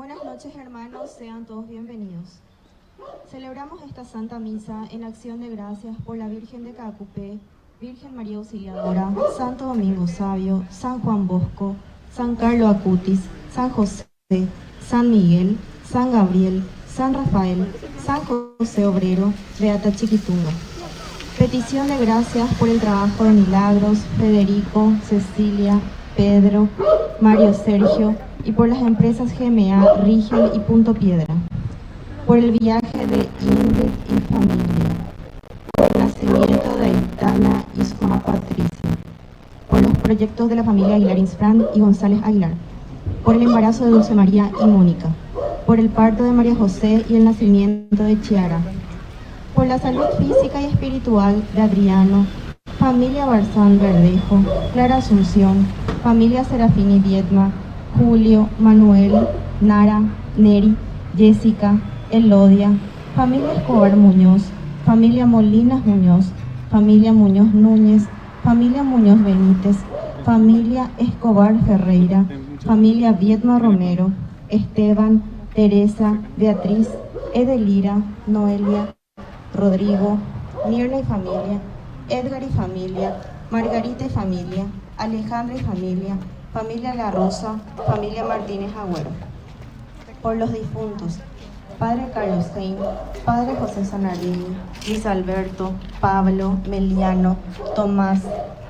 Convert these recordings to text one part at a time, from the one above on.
Buenas noches, hermanos, sean todos bienvenidos. Celebramos esta Santa Misa en acción de gracias por la Virgen de Cacupé, Virgen María Auxiliadora, Santo Domingo Sabio, San Juan Bosco, San Carlo Acutis, San José, San Miguel, San Gabriel, San Rafael, San José Obrero, Beata Chiquitunga. Petición de gracias por el trabajo de Milagros, Federico, Cecilia, Pedro, Mario Sergio y por las empresas GMA, Rigel y Punto Piedra. Por el viaje de Ingrid y familia. Por el nacimiento de Aitana y su mamá Patricia. Por los proyectos de la familia Aguilar Insfrán y González Aguilar. Por el embarazo de Dulce María y Mónica. Por el parto de María José y el nacimiento de Chiara. Por la salud física y espiritual de Adriano, familia Barzán Verdejo, Clara Asunción, familia Serafini Viedma, Julio, Manuel, Nara, Neri, Jessica, Elodia, familia Escobar Muñoz, familia Molinas Muñoz, familia Muñoz Núñez, familia Muñoz Benítez, familia Escobar Ferreira, familia Viedma Romero, Esteban, Teresa, Beatriz, Edelira, Noelia, Rodrigo, Mirna y familia, Edgar y familia, Margarita y familia, Alejandra y familia, familia La Rosa, familia Martínez Agüero. Por los difuntos, Padre Carlos Hein, Padre José Sanarelli, Luis Alberto, Pablo, Meliano, Tomás,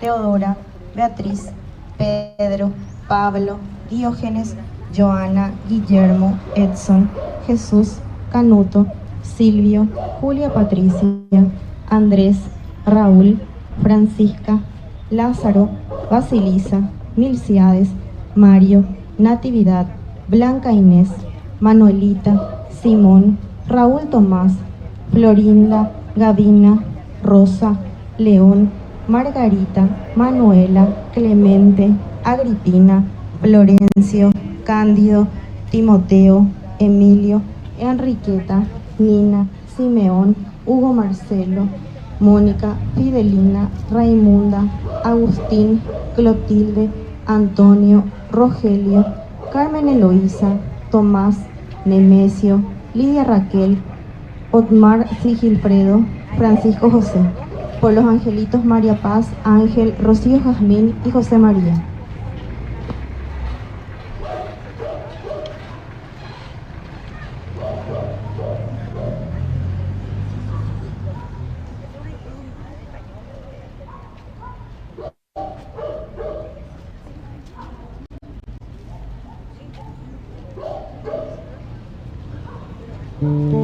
Teodora, Beatriz, Pedro, Pablo, Diógenes, Joana, Guillermo, Edson, Jesús, Canuto, Silvio, Julia Patricia, Andrés, Raúl, Francisca, Lázaro, Basilisa, Milciades, Mario, Natividad, Blanca Inés, Manuelita, Simón, Raúl Tomás, Florinda, Gavina, Rosa, León, Margarita, Manuela, Clemente, Agripina, Florencio, Cándido, Timoteo, Emilio, Enriqueta, Nina, Simeón, Hugo Marcelo, Mónica, Fidelina, Raimunda, Agustín, Clotilde, Antonio, Rogelio, Carmen Eloísa, Tomás, Nemesio, Lidia Raquel, Otmar Sigilfredo, Francisco José. Por los angelitos María Paz, Ángel, Rocío Jazmín y José María. Pues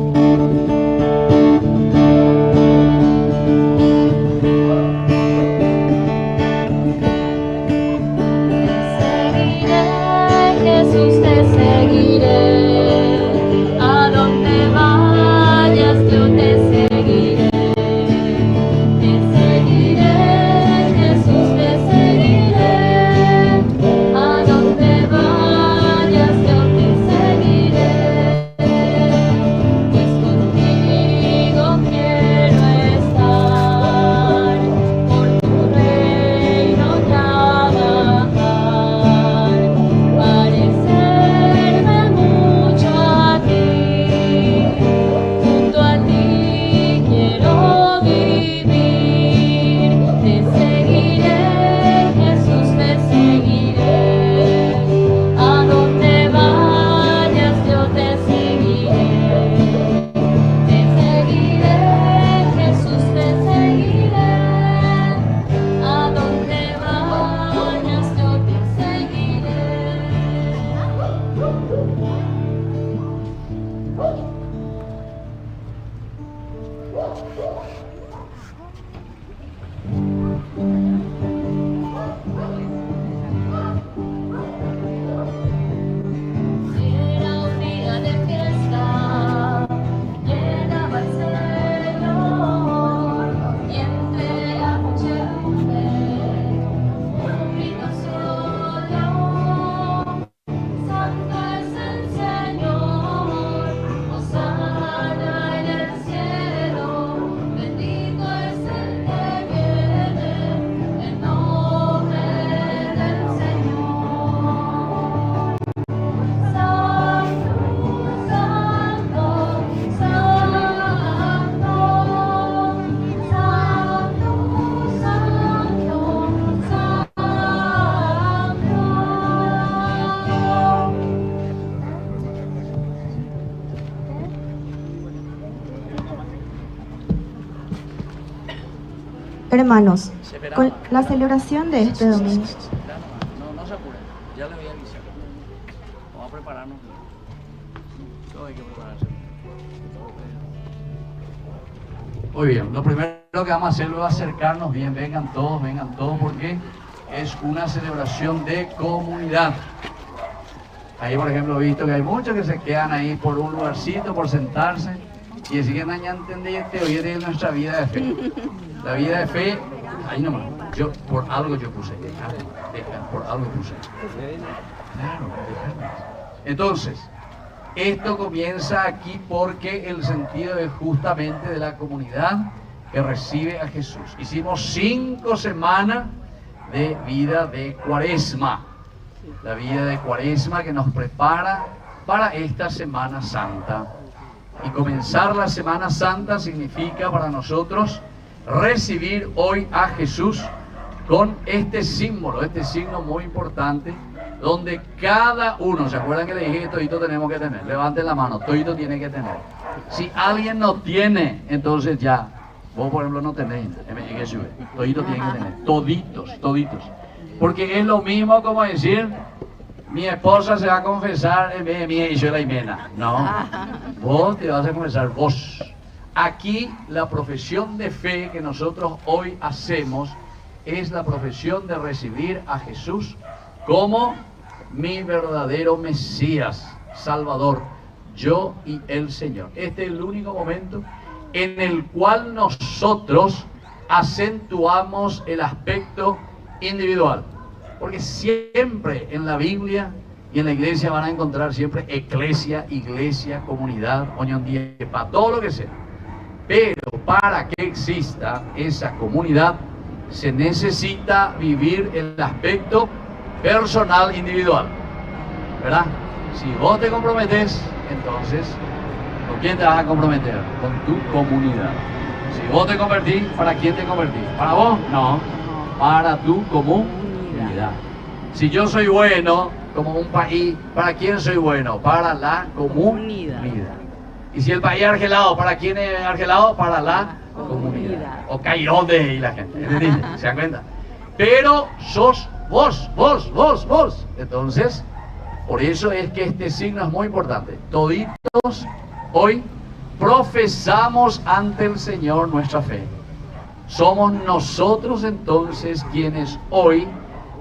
Hermanos, con la celebración de este domingo. No se apuren, ya les voy a avisar. Vamos a prepararnos. Todo hay que prepararse. Muy bien, lo primero que vamos a hacer es acercarnos bien. Vengan todos, porque es una celebración de comunidad. Ahí, por ejemplo, he visto que hay muchos que se quedan ahí por un lugarcito, por sentarse, y decir que no entendí hoy es nuestra vida de fe. La vida de fe, ahí nomás, por algo yo puse, por algo puse. Claro, entonces, esto comienza aquí porque el sentido es justamente de la comunidad que recibe a Jesús. Hicimos 5 semanas de vida de Cuaresma. La vida de Cuaresma que nos prepara para esta Semana Santa. Y comenzar la Semana Santa significa para nosotros recibir hoy a Jesús con este símbolo, este signo muy importante, donde cada uno, ¿se acuerdan que le dije que todito tenemos que tener? Levanten la mano, todito tiene que tener. Si alguien no tiene, entonces ya, vos por ejemplo no tenés, todito tiene que tener, toditos. Porque es lo mismo como decir, mi esposa se va a confesar en vez de mí y yo la Imena. No, vos te vas a confesar vos. Aquí la profesión de fe que nosotros hoy hacemos es la profesión de recibir a Jesús como mi verdadero Mesías, Salvador, yo y el Señor. Este es el único momento en el cual nosotros acentuamos el aspecto individual. Porque siempre en la Biblia y en la iglesia van a encontrar siempre iglesia, comunidad, unión para todo lo que sea. Pero para que exista esa comunidad se necesita vivir el aspecto personal, individual, ¿verdad? Si vos te comprometes, entonces, ¿con quién te vas a comprometer? Con tu comunidad. Si vos te convertís, ¿para quién te convertís? ¿Para vos? No, para tu comunidad. Si yo soy bueno, como un país, ¿para quién soy bueno? Para la comunidad. Y si el país es argelado, ¿para quién es argelado? Para la comunidad. O Cairones y la gente, ¿entendés? ¿Se dan cuenta? Pero sos vos. Entonces, por eso es que este signo es muy importante. Toditos hoy profesamos ante el Señor nuestra fe. Somos nosotros entonces quienes hoy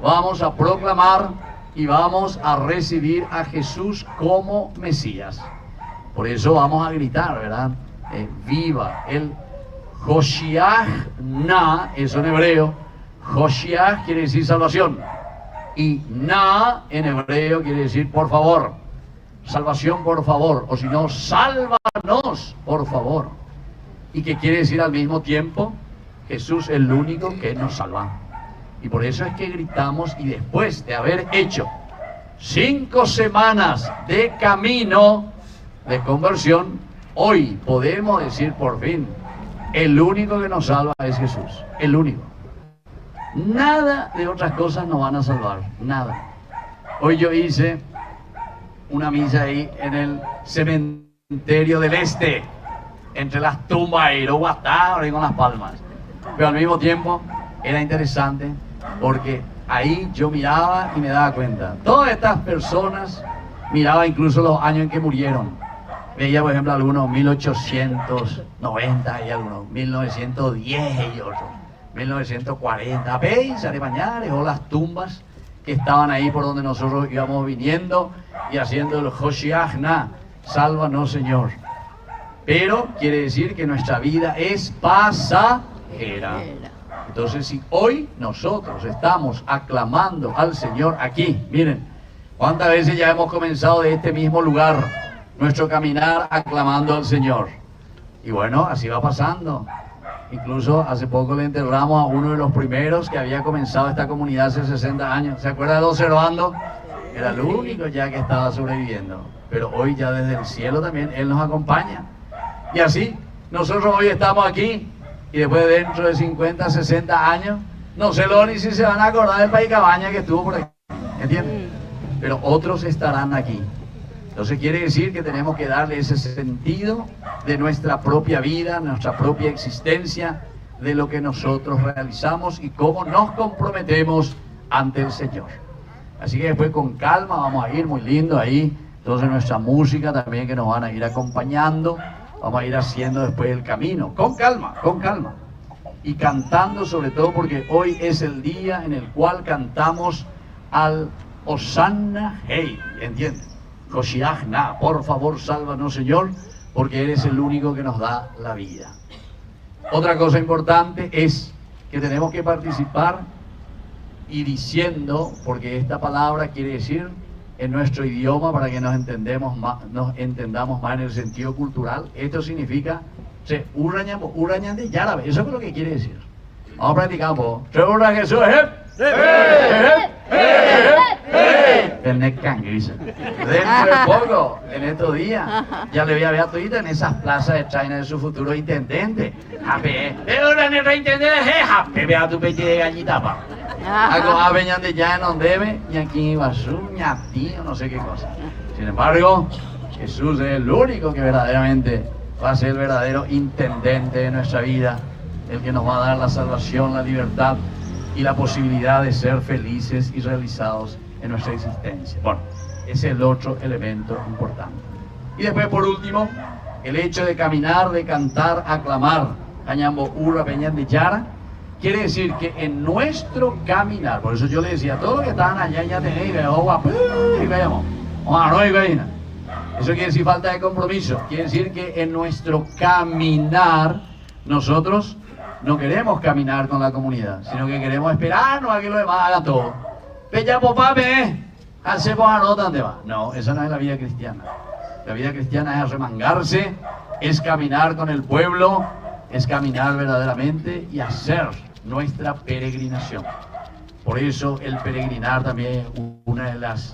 vamos a proclamar y vamos a recibir a Jesús como Mesías. Por eso vamos a gritar, ¿verdad? Viva el Hoshiach Na, eso en hebreo. Hoshiach quiere decir salvación. Y Na en hebreo quiere decir por favor. Salvación por favor. O si no, sálvanos por favor. Y que quiere decir al mismo tiempo, Jesús es el único que nos salva. Y por eso es que gritamos, y después de haber hecho 5 semanas de camino de conversión, hoy podemos decir por fin, el único que nos salva es Jesús, el único. Nada de otras cosas nos van a salvar, nada. Hoy yo hice una misa ahí en el cementerio del Este, entre las tumbas y los guatados y con las palmas. Pero al mismo tiempo era interesante porque ahí yo miraba y me daba cuenta. Todas estas personas, miraba incluso los años en que murieron. Veía, por ejemplo, algunos 1890 y algunos 1910 y otros 1940. ¿Veis? Arepañares o las tumbas que estaban ahí por donde nosotros íbamos viniendo y haciendo el Hoshiach Na, sálvanos Señor. Pero quiere decir que nuestra vida es pasajera. Entonces, si hoy nosotros estamos aclamando al Señor aquí, miren, cuántas veces ya hemos comenzado de este mismo lugar nuestro caminar aclamando al Señor. Y bueno, así va pasando. Incluso hace poco le enterramos a uno de los primeros que había comenzado esta comunidad hace 60 años. ¿Se acuerda de Observando? Era el único ya que estaba sobreviviendo. Pero hoy ya desde el cielo también Él nos acompaña. Y así, nosotros hoy estamos aquí y después dentro de 50, 60 años, no sé ni si se van a acordar del País Cabaña que estuvo por aquí. ¿Entienden? Pero otros estarán aquí. Entonces quiere decir que tenemos que darle ese sentido de nuestra propia vida, nuestra propia existencia, de lo que nosotros realizamos y cómo nos comprometemos ante el Señor. Así que después con calma vamos a ir, muy lindo ahí. Entonces nuestra música también que nos van a ir acompañando. Vamos a ir haciendo después el camino, con calma, con calma. Y cantando sobre todo porque hoy es el día en el cual cantamos al Hosanna Hey, ¿entienden? Hoshiachna, por favor sálvanos Señor, porque eres el único que nos da la vida. Otra cosa importante es que tenemos que participar y diciendo, porque esta palabra quiere decir en nuestro idioma para que nos entendamos más en el sentido cultural. Esto significa Urañan de Yárabe, eso es lo que quiere decir. Vamos a practicar un poco. Jesús, dentro de poco, en estos días, ya le voy a ver a todita en esas plazas de China de su futuro intendente. Vea tu peche de gallita, pa. Algo a veñan de ya no debe, y aquí iba su ñatí, no sé qué cosa. Sin embargo, Jesús es el único que verdaderamente va a ser el verdadero intendente de nuestra vida, el que nos va a dar la salvación, la libertad y la posibilidad de ser felices y realizados en nuestra existencia. Bueno, ese es el otro elemento importante. Y después, por último, el hecho de caminar, de cantar, aclamar, Añambo Urra Peñan de Yara, quiere decir que en nuestro caminar, por eso yo le decía a todos los que estaban allá, ya tenéis, y veamos, eso quiere decir falta de compromiso, quiere decir que en nuestro caminar, nosotros no queremos caminar con la comunidad, sino que queremos esperarnos a que los demás hagan todo. Peña popame, hacemos anota donde va. No, esa no es la vida cristiana. La vida cristiana es arremangarse, es caminar con el pueblo, es caminar verdaderamente y hacer nuestra peregrinación. Por eso el peregrinar también es una de las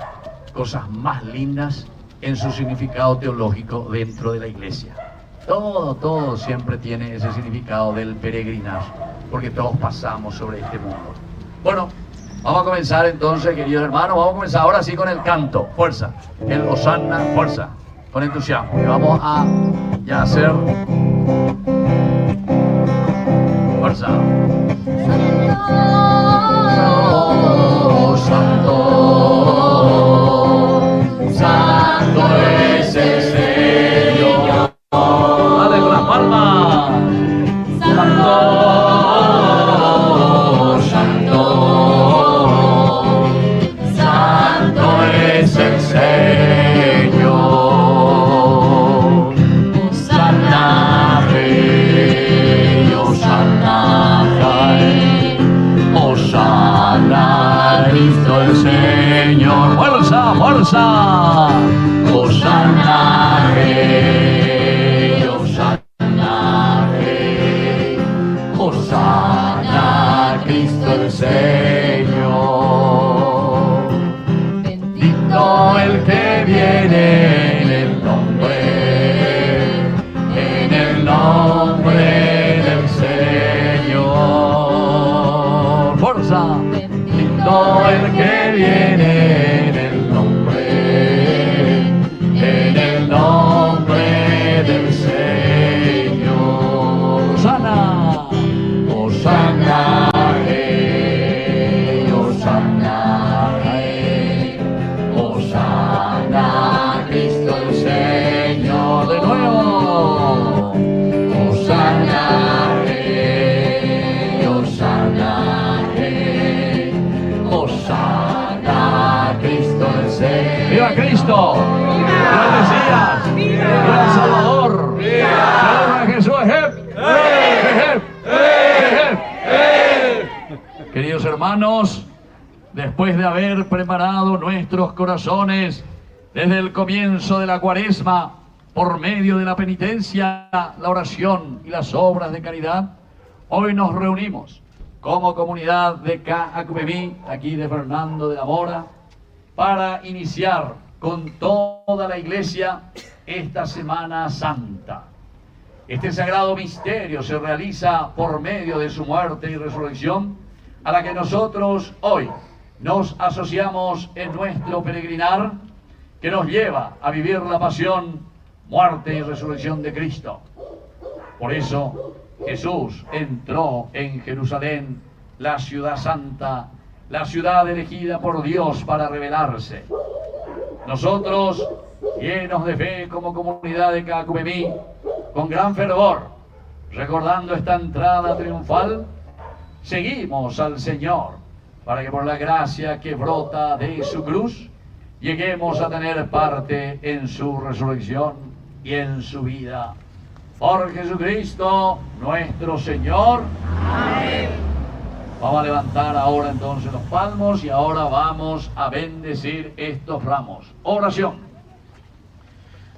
cosas más lindas en su significado teológico dentro de la iglesia. Todo siempre tiene ese significado del peregrinar, porque todos pasamos sobre este mundo. Bueno, vamos a comenzar entonces, queridos hermanos, vamos a comenzar ahora sí con el canto, fuerza, el Hosanna, fuerza, con entusiasmo. Y vamos a ya hacer fuerza. Santo, santo, santo es el Señor. Dale con las palmas. Santo, santo, santo es el Señor. Hosanna, Rey, Hosanna, Rey, Hosanna, Cristo el Señor. ¡Fuerza, fuerza! Hosanna, Rey, Hosanna, Rey, Hosanna, Cristo el Señor. Bendito el que viene en el nombre del Señor. ¡Fuerza! Bendito el que viene en el nombre del Señor. Hosanna, Hosanna, Rey, Hosanna, Rey, Hosanna, Cristo el Señor. De nuevo. Hosanna, Rey, Hosanna, Rey, Hosanna, Cristo el Señor. ¡Viva Cristo! ¡Viva el Mesías! ¡Viva el Salvador! ¡Viva Jesús! Queridos hermanos, después de haber preparado nuestros corazones desde el comienzo de la Cuaresma, por medio de la penitencia, la oración y las obras de caridad, hoy nos reunimos como comunidad de KACUPEMI, aquí de Fernando de la Mora, para iniciar con toda la iglesia esta Semana Santa. Este sagrado misterio se realiza por medio de su muerte y resurrección, a la que nosotros hoy nos asociamos en nuestro peregrinar, que nos lleva a vivir la pasión, muerte y resurrección de Cristo. Por eso, Jesús entró en Jerusalén, la ciudad santa, la ciudad elegida por Dios para revelarse. Nosotros, llenos de fe como comunidad de Cacupemí, con gran fervor, recordando esta entrada triunfal, seguimos al Señor para que por la gracia que brota de su cruz, lleguemos a tener parte en su resurrección y en su vida. Por Jesucristo nuestro Señor. Amén. Vamos a levantar ahora entonces los palmos y ahora vamos a bendecir estos ramos. Oración.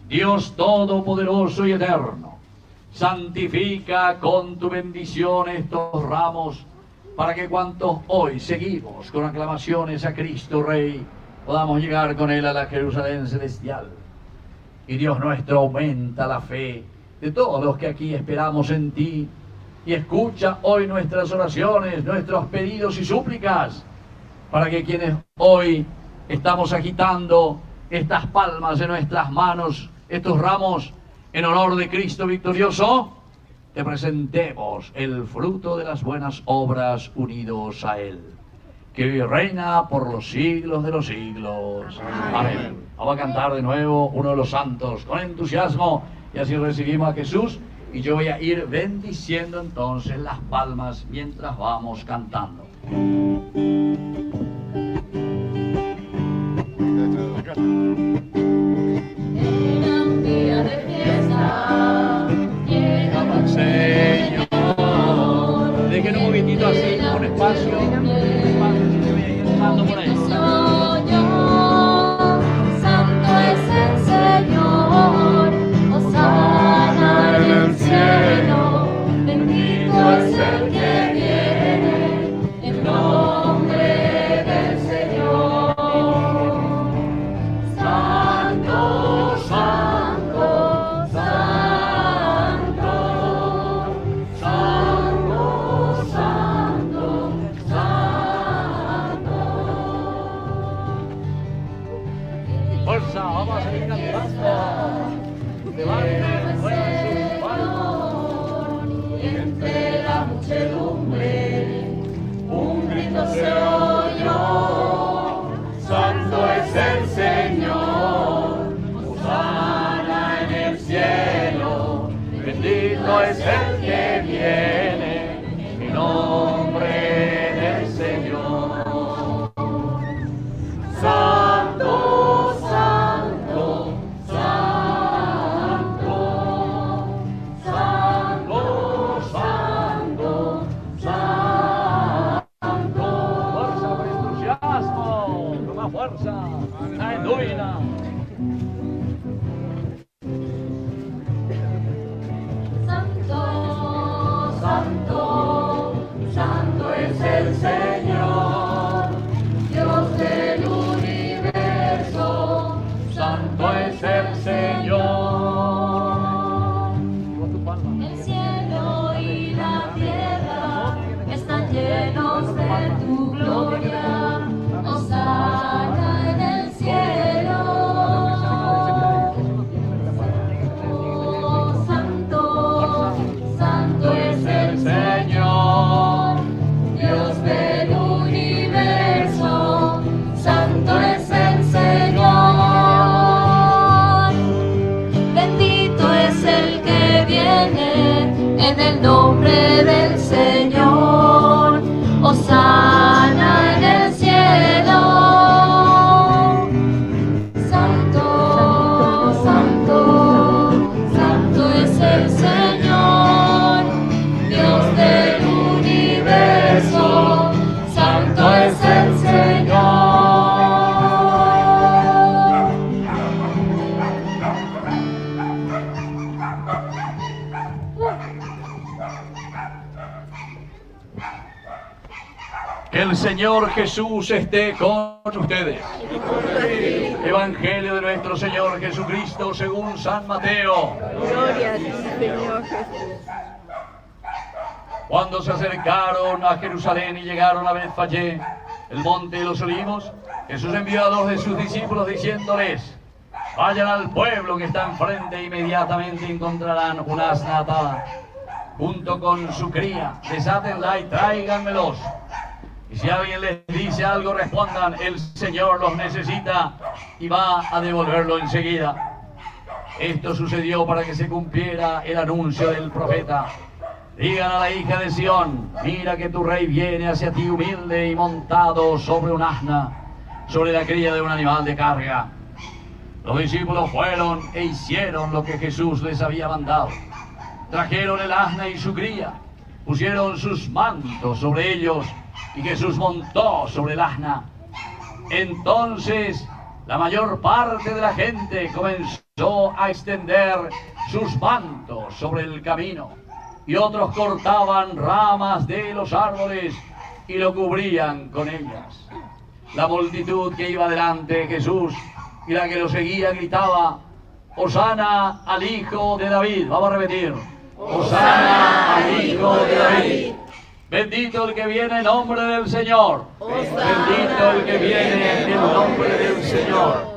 Dios Todopoderoso y Eterno, santifica con tu bendición estos ramos para que cuantos hoy seguimos con aclamaciones a Cristo Rey, podamos llegar con Él a la Jerusalén celestial. Y Dios nuestro, aumenta la fe de todos los que aquí esperamos en ti, y escucha hoy nuestras oraciones, nuestros pedidos y súplicas, para que quienes hoy estamos agitando estas palmas de nuestras manos, estos ramos, en honor de Cristo victorioso, te presentemos el fruto de las buenas obras unidos a Él, que hoy reina por los siglos de los siglos. Amén. Vamos a cantar de nuevo uno de los santos con entusiasmo, y así recibimos a Jesús. Y yo voy a ir bendiciendo entonces las palmas mientras vamos cantando. Era un día de fiesta, llegaba el Señor. Dejen un poquitito así, un espacio, si se voy a ir entrando por ahí. Santo es el Señor, hosana en el cielo, bendito es el que viene en nombre del Señor. Santo, santo, santo, santo, santo, santo. Fuerza, vamos a seguir cantando. Levanten, muevan sus manos. Y entre la muchedumbre un grito se oyó: Santo es el Señor, hosana en el cielo, Bendito es el que viene en nombre del Señor. Santo, santo, santo, santo, santo, santo. Fuerza con entusiasmo, con más fuerza. Aleluya. Santo, santo, santo es el Señor, Dios del universo. Santo es el Señor. Con tu palma. El cielo y la tierra están llenos de tu gloria. Hosana en el cielo. Oh, santo, santo es el Señor, Dios del universo. Santo es el Señor. Bendito es el que viene en el nombre del Señor. Hosana en el cielo. Santo, santo, santo es el Señor, Dios del universo. Santo es el Señor. Que el Señor Jesús esté con ustedes. Evangelio de nuestro Señor Jesucristo según San Mateo. Gloria a ti, Señor Jesús. Cuando se acercaron a Jerusalén y llegaron a Betfagé, el monte de los olivos, Jesús envió a 2 de sus discípulos diciéndoles: vayan al pueblo que está enfrente e inmediatamente encontrarán una asna atada junto con su cría. Desátenla y tráiganmelos. Y si alguien les dice algo, respondan: el Señor los necesita y va a devolverlo enseguida. Esto sucedió para que se cumpliera el anuncio del profeta. Digan a la hija de Sión: mira que tu rey viene hacia ti humilde y montado sobre un asna, sobre la cría de un animal de carga. Los discípulos fueron e hicieron lo que Jesús les había mandado. Trajeron el asna y su cría, pusieron sus mantos sobre ellos y Jesús montó sobre el asna. Entonces la mayor parte de la gente comenzó a extender sus mantos sobre el camino, y otros cortaban ramas de los árboles y lo cubrían con ellas. La multitud que iba delante de Jesús y la que lo seguía gritaba: Hosana al Hijo de David. Vamos a repetir: Hosana al Hijo de David. Bendito el que viene en nombre del Señor. Bendito el que viene en nombre del Señor.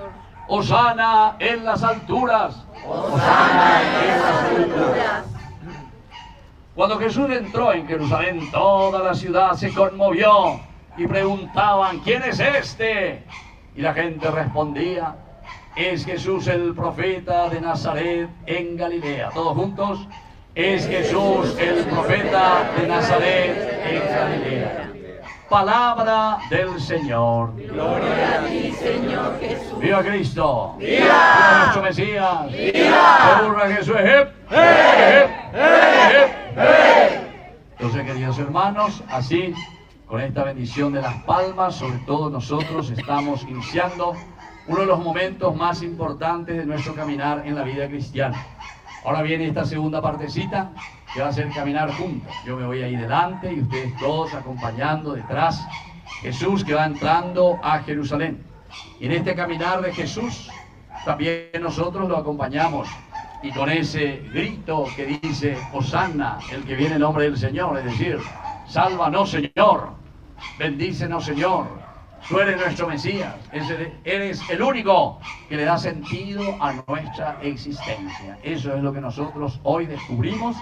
Hosana en las alturas. Hosana en las alturas. Cuando Jesús entró en Jerusalén, toda la ciudad se conmovió y preguntaban: ¿quién es este? Y la gente respondía: es Jesús el profeta de Nazaret en Galilea. Todos juntos: es Jesús el profeta de Nazaret en Galilea. Palabra del Señor. Gloria a ti, Señor Jesús. ¡Viva Cristo! ¡Viva! ¡Viva nuestro Mesías! ¡Viva! ¡Se burra Jesús! ¡Hep! ¡Hep! ¡Hep! ¡Hep! Entonces, queridos hermanos, así, con esta bendición de las palmas, sobre todo nosotros estamos iniciando uno de los momentos más importantes de nuestro caminar en la vida cristiana. Ahora viene esta segunda partecita que va a ser caminar juntos. Yo me voy ahí delante y ustedes todos acompañando detrás. Jesús que va entrando a Jerusalén. Y en este caminar de Jesús también nosotros lo acompañamos. Y con ese grito que dice: Hosanna, el que viene en nombre del Señor. Es decir, sálvanos, Señor. Bendícenos, Señor. Tú eres nuestro Mesías, eres el único que le da sentido a nuestra existencia. Eso es lo que nosotros hoy descubrimos,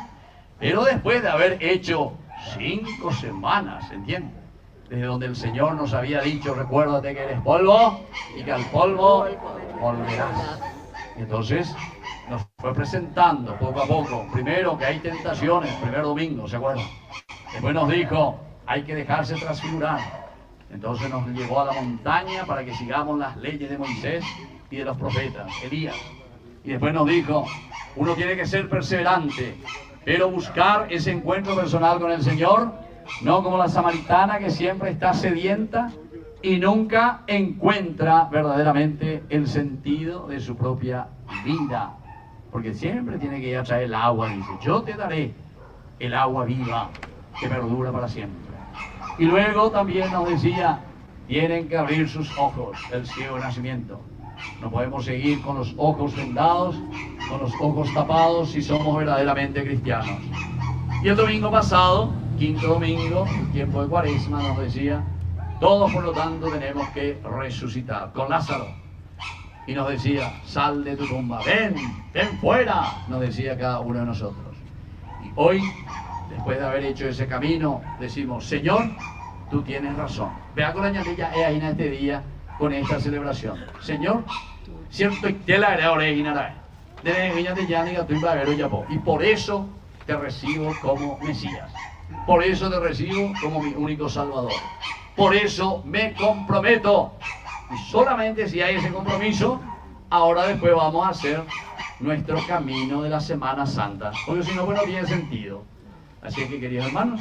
pero después de haber hecho 5 semanas, ¿entiendes? Desde donde el Señor nos había dicho: recuérdate que eres polvo y que al polvo volverás. Y entonces nos fue presentando poco a poco, primero que hay tentaciones, primer domingo, ¿se acuerdan? Después nos dijo: hay que dejarse transfigurar. Entonces nos llevó a la montaña para que sigamos las leyes de Moisés y de los profetas, Elías. Y después nos dijo: uno tiene que ser perseverante, pero buscar ese encuentro personal con el Señor, no como la samaritana que siempre está sedienta y nunca encuentra verdaderamente el sentido de su propia vida. Porque siempre tiene que ir a traer el agua, dice: yo te daré el agua viva que perdura para siempre. Y luego también nos decía: tienen que abrir sus ojos, el ciego de nacimiento. No podemos seguir con los ojos vendados, con los ojos tapados, si somos verdaderamente cristianos. Y el domingo pasado, quinto domingo, el tiempo de Cuaresma, nos decía: todos por lo tanto tenemos que resucitar. Con Lázaro. Y nos decía: sal de tu tumba, ven fuera, nos decía cada uno de nosotros. Y hoy, después de haber hecho ese camino, decimos: Señor, tú tienes razón. Vea con la ñanilla ahí en este día, con esta celebración. Señor, cierto te la haré ahora y por eso te recibo como Mesías. Por eso te recibo como mi único Salvador. Por eso me comprometo. Y solamente si hay ese compromiso, ahora después vamos a hacer nuestro camino de la Semana Santa. Porque si no, bueno, tiene sentido. Así que, queridos hermanos,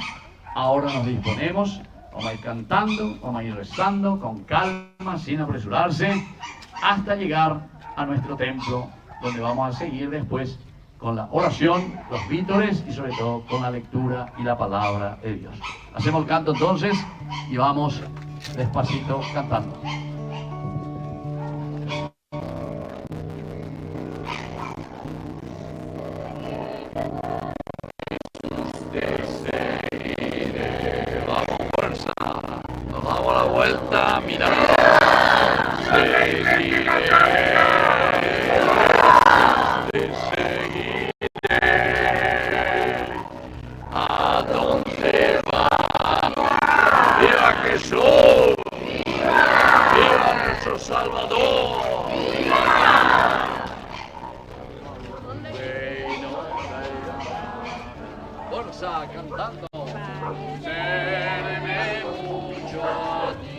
ahora nos disponemos, vamos a ir cantando, vamos a ir rezando con calma, sin apresurarse, hasta llegar a nuestro templo, donde vamos a seguir después con la oración, los vítores y sobre todo con la lectura y la palabra de Dios. Hacemos el canto entonces y vamos despacito cantando. Vuelta, mira, seguiré, te seguiré, cantando. Serme mucho a ti.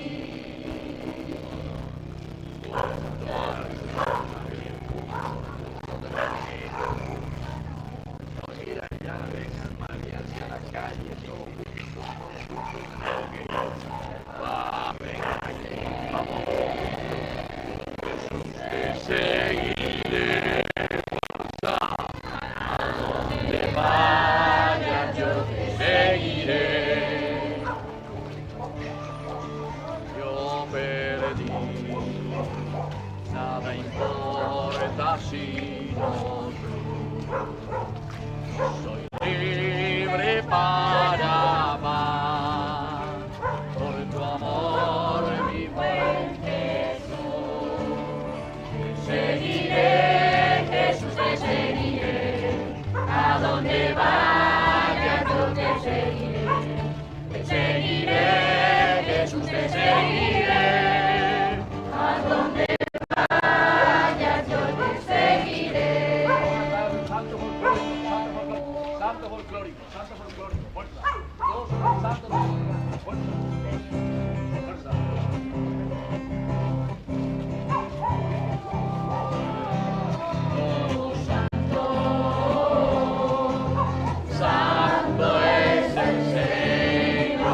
Seguiré, a donde vaya yo te seguiré. Yo perdí, nada importa si no tú. Soy libre para amar, por tu amor mi buen Jesús. Seguiré, Jesús, te seguiré, a donde vayas yo te seguiré. Te seguiré, Jesús, te seguiré, a donde vayas yo te seguiré. Santo folclórico, fuerza. Todos santos folclóricos, fuerza. Fuerza. Santo es el Señor.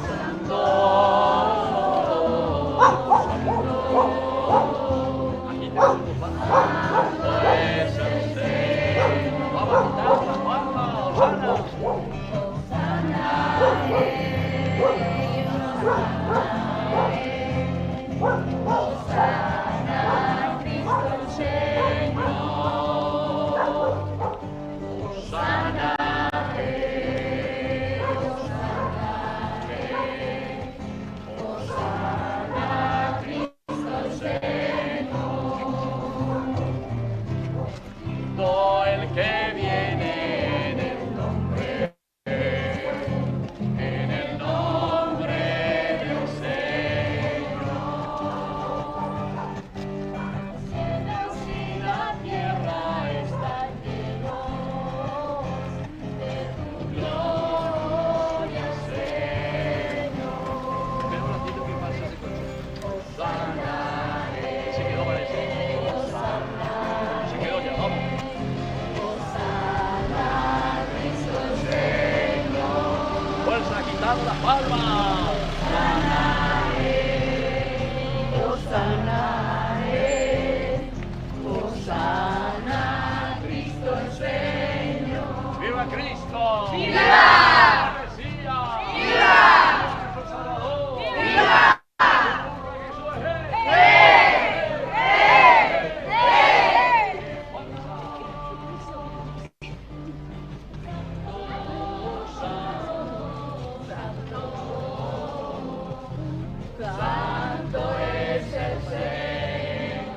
Santo, aquí tenemos tu palma. Santo es el Señor. Vamos a quitar la palma, Osana. Osana, Cristo el Señor. Osana, Cristo el Señor. Todo el que viene en el nombre del Señor. Cielos y la tierra están llenos de tu gloria, Señor. Espera un ratito que pase ese coche. Osana, se quedó, parece. Osana, se quedó ya, vamos. Osana, Cristo el Señor. Fuerza, quitando la palma. Osana, Osana, Cristo el Señor. ¡Viva Cristo! ¡Viva! ¡Mesías! ¡Viva! ¡Nuestro Salvador! ¡Viva! Santo es el Señor.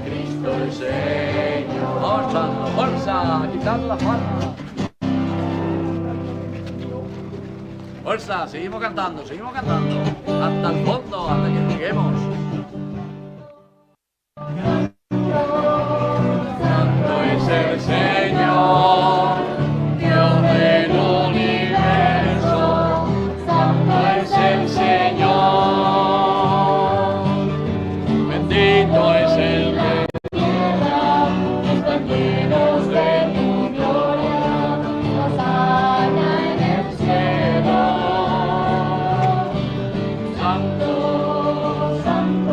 Cristo el Señor. Marchando, fuerza, quitando la palma. Fuerza, seguimos cantando, hasta el fondo, hasta que lleguemos. Santo es el Señor, Dios del universo, santo es el Señor, bendito es el de tierra, están llenos de tu gloria, Hosana en el cielo. Santo, santo.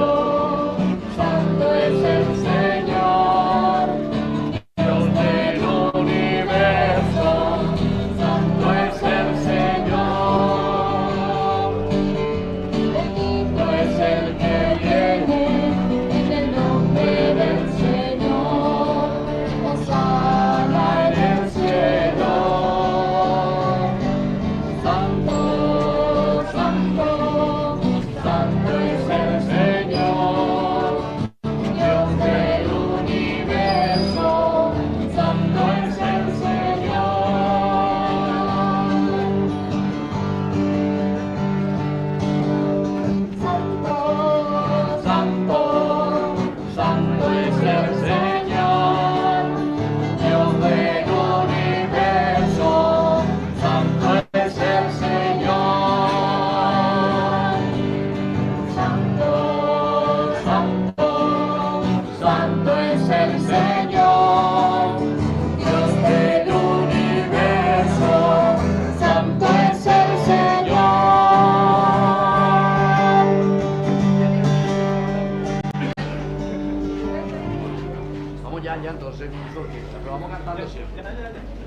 entonces con su orquesta. Pero vamos cantando siempre.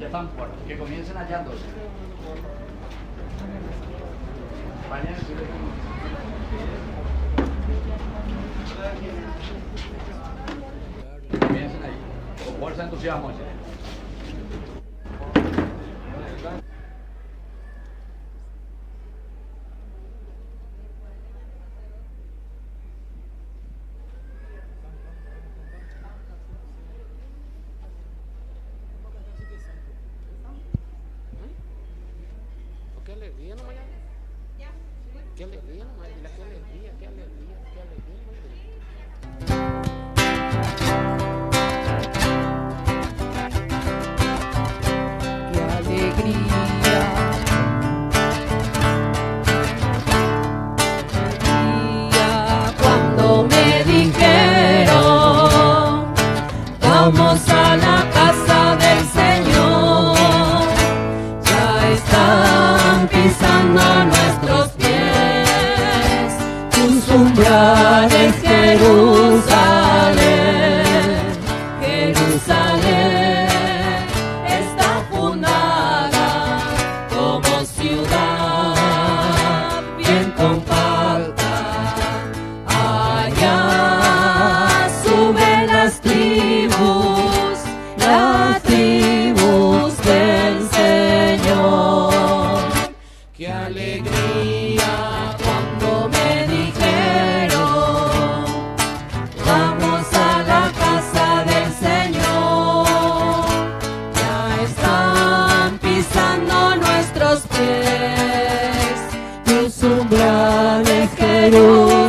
Ya están fuera. Que comiencen allá entonces. Vayan, comiencen ahí. Con fuerza, entusiasmo. Qué alegría, no Mariana. Qué alegría, no Mariana. Qué alegría, qué alegría, qué alegría, Qué alegría. Cuando me dijeron, vamos a la casa del Señor, ya están pisando nuestros pies, tus umbrales, Jerusalén, Jerusalén está fundada como ciudad bien compacta. Allá suben las tribus del Señor. Qué alegría cuando me dijeron, vamos a la casa del Señor, ya están pisando nuestros pies, tus umbrales, Jerusalén.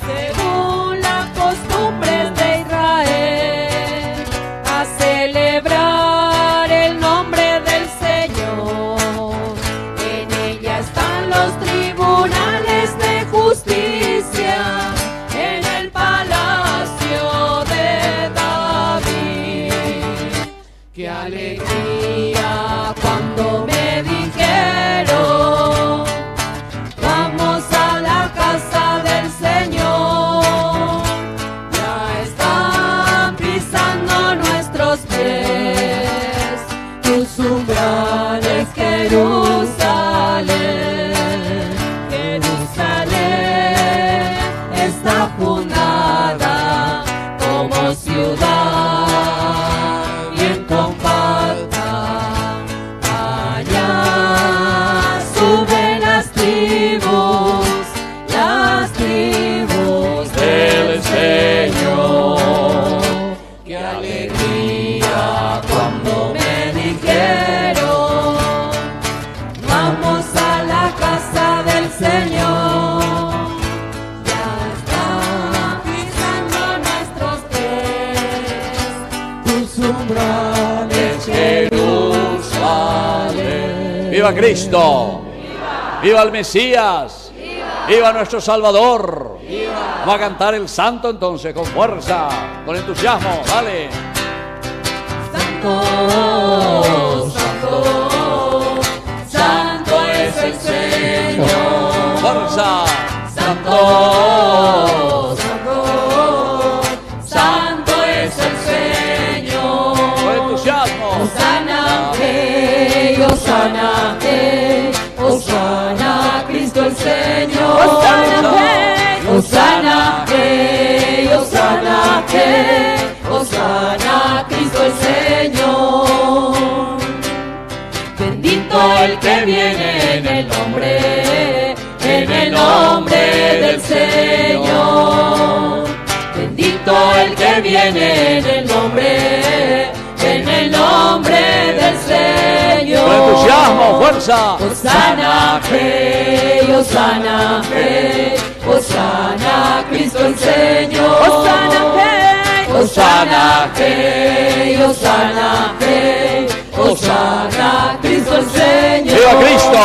Según la costumbre de Israel, a celebrar el nombre del Señor, en ella están los tribunales de justicia, en el palacio de David. Qué alegría cuando me dijeron, vamos a la casa del Señor, ya están pisando nuestros pies, tus umbrales, Jerusalén, Jerusalén está fundada como ciudad bien compacta. Allá suben las tribus del Señor. Qué alegría cuando me dijeron, vamos a la casa del Señor, ya están pisando nuestros pies, tus umbrales, Jerusalén. ¡Viva Cristo! ¡Viva el Mesías! ¡Viva nuestro Salvador! Vamos a cantar el santo entonces, con fuerza, con entusiasmo, dale. Santo, santo, santo es el Señor. Fuerza. Santo, santo, santo es el Señor. Con entusiasmo. Hosana, Hosana, Cristo el Señor. Hosana, Hosana, Hosana, Cristo el Señor. Bendito el que viene en el nombre del Señor. Bendito el que viene en el nombre del Señor. Con entusiasmo, fuerza. Hosana, Hosana, Hosana, Cristo el Señor. Hosana, Hosana, Hosana, Cristo el Señor. ¡Viva Cristo!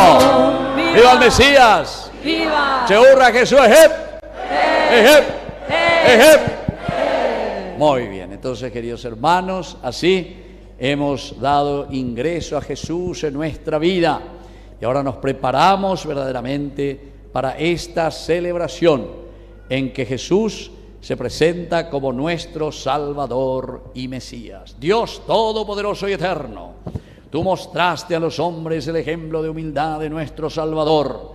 ¡Viva el Mesías! ¡Viva! ¡Se hurra Jesús! ¡Ejep! ¡Ejep! ¡Ejep! Muy bien, entonces, queridos hermanos, así hemos dado ingreso a Jesús en nuestra vida y ahora nos preparamos verdaderamente para esta celebración en que Jesús se presenta como nuestro Salvador y Mesías. Dios Todopoderoso y Eterno, tú mostraste a los hombres el ejemplo de humildad de nuestro Salvador,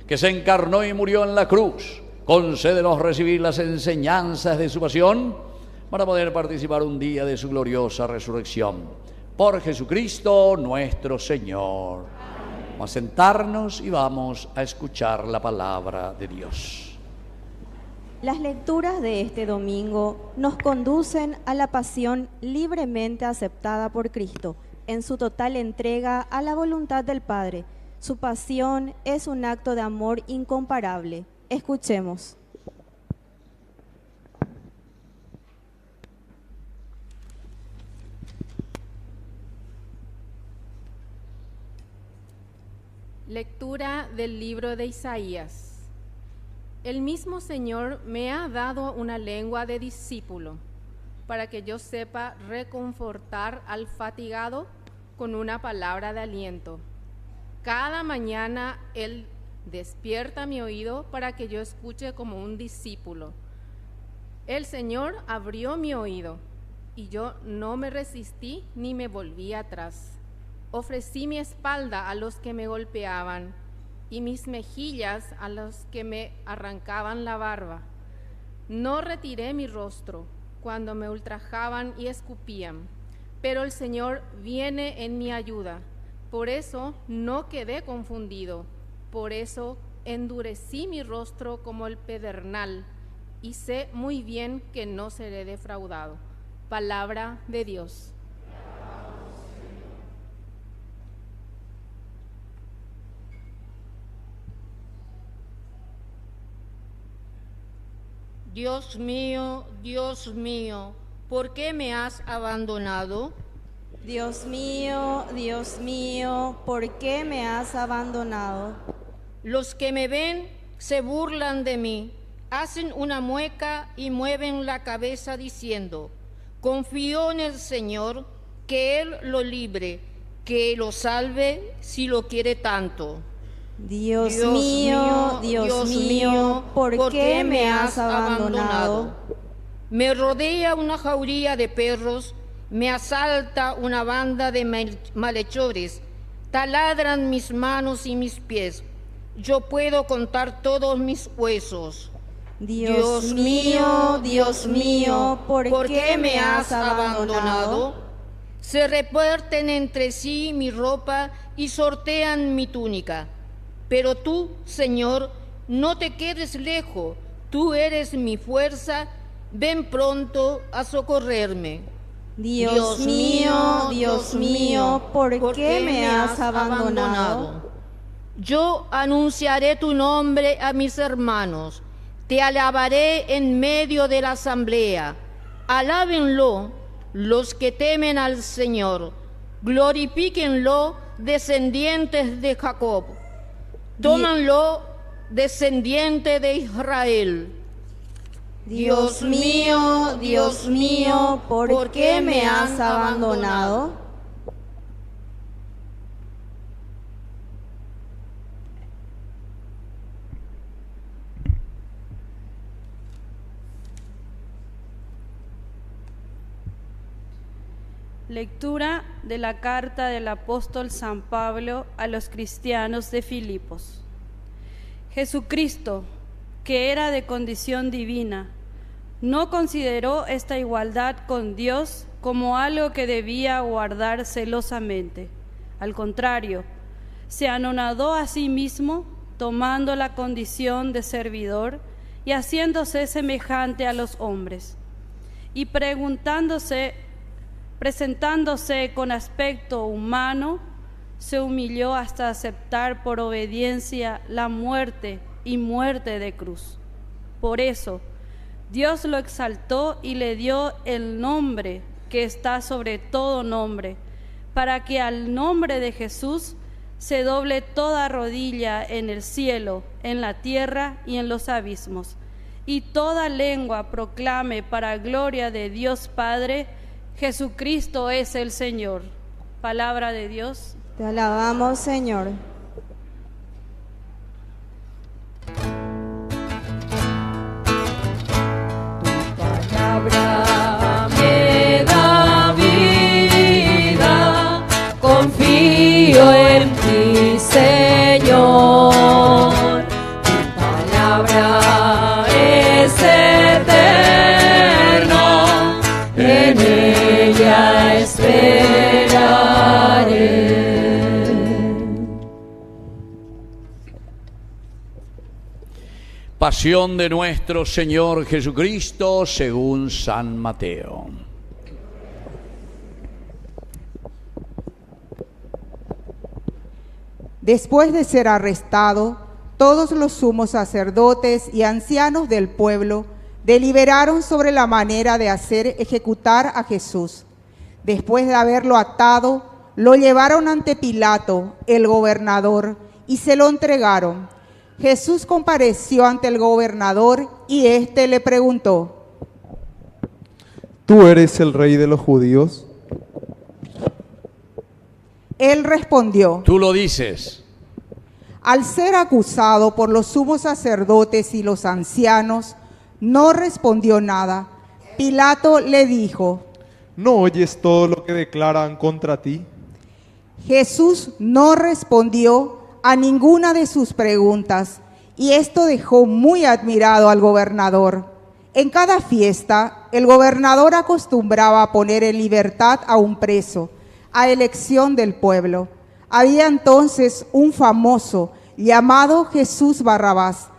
que se encarnó y murió en la cruz. Concédenos recibir las enseñanzas de su pasión para poder participar un día de su gloriosa resurrección. Por Jesucristo nuestro Señor. Vamos a sentarnos y vamos a escuchar la palabra de Dios. Las lecturas de este domingo nos conducen a la pasión libremente aceptada por Cristo, en su total entrega a la voluntad del Padre. Su pasión es un acto de amor incomparable. Escuchemos. Lectura del libro de Isaías. El mismo Señor me ha dado una lengua de discípulo, para que yo sepa reconfortar al fatigado con una palabra de aliento. Cada mañana Él despierta mi oído para que yo escuche como un discípulo. El Señor abrió mi oído y yo no me resistí ni me volví atrás. Ofrecí mi espalda a los que me golpeaban y mis mejillas a los que me arrancaban la barba. No retiré mi rostro cuando me ultrajaban y escupían, pero el Señor viene en mi ayuda. Por eso no quedé confundido, por eso endurecí mi rostro como el pedernal y sé muy bien que no seré defraudado. Palabra de Dios. Dios mío, ¿por qué me has abandonado? Dios mío, ¿por qué me has abandonado? Los que me ven se burlan de mí, hacen una mueca y mueven la cabeza diciendo: confío en el Señor, que Él lo libre, que lo salve si lo quiere tanto. Dios mío, ¿por qué me has abandonado? Me rodea una jauría de perros, me asalta una banda de malhechores, taladran mis manos y mis pies. Yo puedo contar todos mis huesos. Dios mío, ¿por qué me has abandonado? Se reparten entre sí mi ropa y sortean mi túnica. Pero tú, Señor, no te quedes lejos, tú eres mi fuerza, ven pronto a socorrerme. Dios mío, ¿por qué me has abandonado? Yo anunciaré tu nombre a mis hermanos, te alabaré en medio de la asamblea. Alábenlo los que temen al Señor, glorifíquenlo descendientes de Jacob. Tómanlo, descendiente de Israel. Dios mío, ¿por qué me has abandonado? Lectura de la carta del apóstol San Pablo a los cristianos de Filipos. Jesucristo, que era de condición divina, no consideró esta igualdad con Dios como algo que debía guardar celosamente. Al contrario, se anonadó a sí mismo, tomando la condición de servidor y haciéndose semejante a los hombres. Y presentándose con aspecto humano, se humilló hasta aceptar por obediencia la muerte y muerte de cruz. Por eso, Dios lo exaltó y le dio el nombre que está sobre todo nombre, para que al nombre de Jesús se doble toda rodilla en el cielo, en la tierra y en los abismos, y toda lengua proclame para gloria de Dios Padre: Jesucristo es el Señor. Palabra de Dios. Te alabamos, Señor. Tu esperaré. Pasión de nuestro Señor Jesucristo según San Mateo. Después de ser arrestado, todos los sumos sacerdotes y ancianos del pueblo deliberaron sobre la manera de hacer ejecutar a Jesús. Después de haberlo atado, lo llevaron ante Pilato, el gobernador, y se lo entregaron. Jesús compareció ante el gobernador y éste le preguntó: ¿Tú eres el rey de los judíos? Él respondió: Tú lo dices. Al ser acusado por los sumos sacerdotes y los ancianos, no respondió nada. Pilato le dijo: ¿No oyes todo lo que declaran contra ti? Jesús no respondió a ninguna de sus preguntas, y esto dejó muy admirado al gobernador. En cada fiesta, el gobernador acostumbraba a poner en libertad a un preso, a elección del pueblo. Había entonces un famoso llamado Jesús Barrabás.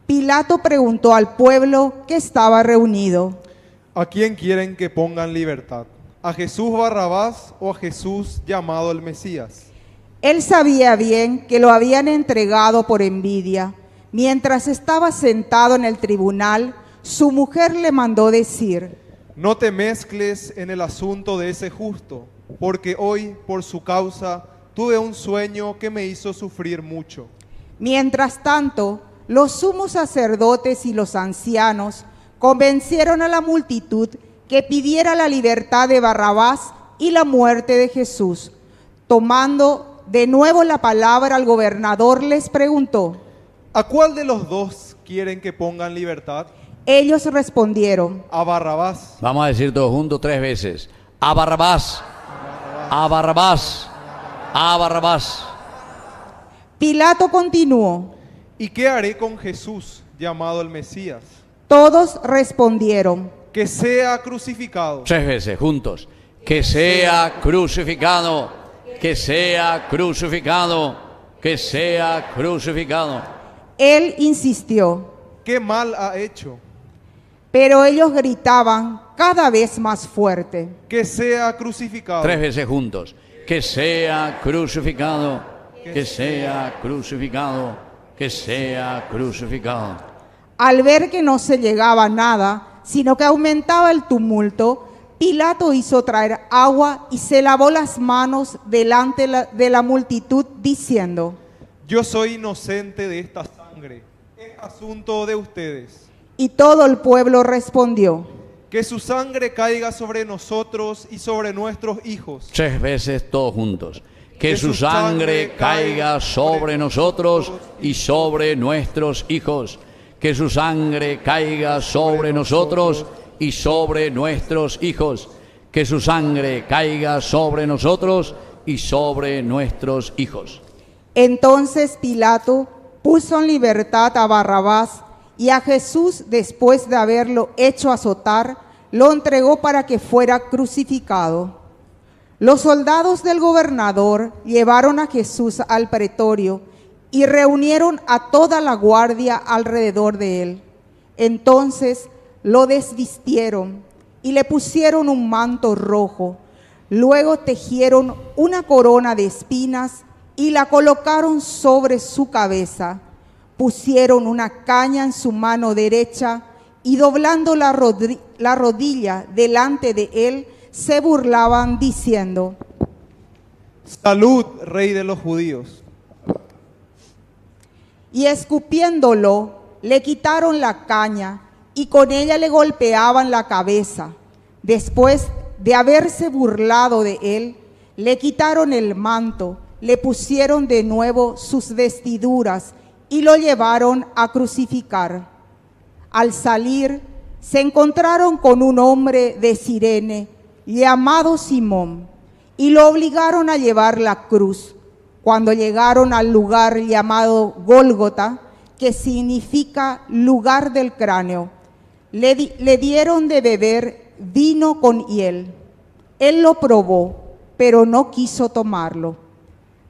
Pilato preguntó al pueblo que estaba reunido: ¿A quién quieren que pongan libertad? ¿A Jesús Barrabás o a Jesús llamado el Mesías? Él sabía bien que lo habían entregado por envidia. Mientras estaba sentado en el tribunal, su mujer le mandó decir: No te mezcles en el asunto de ese justo, porque hoy, por su causa, tuve un sueño que me hizo sufrir mucho. Mientras tanto, los sumos sacerdotes y los ancianos convencieron a la multitud que pidiera la libertad de Barrabás y la muerte de Jesús. Tomando de nuevo la palabra, al gobernador les preguntó: ¿A cuál de los dos quieren que pongan libertad? Ellos respondieron: A Barrabás. Vamos a decir todos juntos 3 veces. A Barrabás. A Barrabás. A Barrabás. Pilato continuó: ¿Y qué haré con Jesús, llamado el Mesías? Todos respondieron: Que sea crucificado. 3 veces juntos. Que sea crucificado. Que sea crucificado. Que sea crucificado. Él insistió: ¿Qué mal ha hecho? Pero ellos gritaban cada vez más fuerte: Que sea crucificado. 3 veces juntos. Que sea crucificado. Que sea crucificado. Que sea crucificado. Al ver que no se llegaba a nada, sino que aumentaba el tumulto, Pilato hizo traer agua y se lavó las manos delante de la multitud, diciendo: Yo soy inocente de esta sangre. Es asunto de ustedes. Y todo el pueblo respondió: Que su sangre caiga sobre nosotros y sobre nuestros hijos. 3 veces todos juntos. Que su sangre caiga sobre nosotros y sobre nuestros hijos. Que su sangre caiga sobre nosotros y sobre nuestros hijos. Que su sangre caiga sobre nosotros y sobre nuestros hijos. Entonces Pilato puso en libertad a Barrabás, y a Jesús, después de haberlo hecho azotar, lo entregó para que fuera crucificado. Los soldados del gobernador llevaron a Jesús al pretorio y reunieron a toda la guardia alrededor de él. Entonces lo desvistieron y le pusieron un manto rojo. Luego tejieron una corona de espinas y la colocaron sobre su cabeza. Pusieron una caña en su mano derecha y, doblando la rodilla delante de él, se burlaban diciendo: Salud, rey de los judíos. Y escupiéndolo, le quitaron la caña y con ella le golpeaban la cabeza. Después de haberse burlado de él, le quitaron el manto, le pusieron de nuevo sus vestiduras y lo llevaron a crucificar. Al salir, se encontraron con un hombre de Cirene llamado Simón y lo obligaron a llevar la cruz. Cuando llegaron al lugar llamado Gólgota, que significa lugar del cráneo, le dieron de beber vino con hiel. Él lo probó, pero no quiso tomarlo.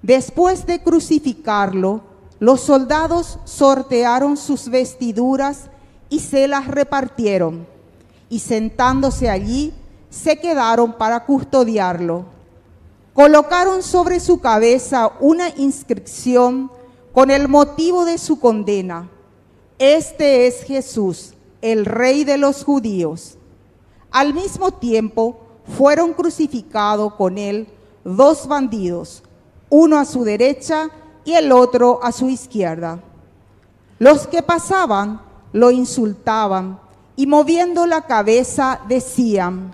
Después de crucificarlo, los soldados sortearon sus vestiduras y se las repartieron, y sentándose allí, se quedaron para custodiarlo. Colocaron sobre su cabeza una inscripción con el motivo de su condena: Este es Jesús, el Rey de los judíos. Al mismo tiempo, fueron crucificados con él 2 bandidos, uno a su derecha y el otro a su izquierda. Los que pasaban lo insultaban y moviendo la cabeza decían: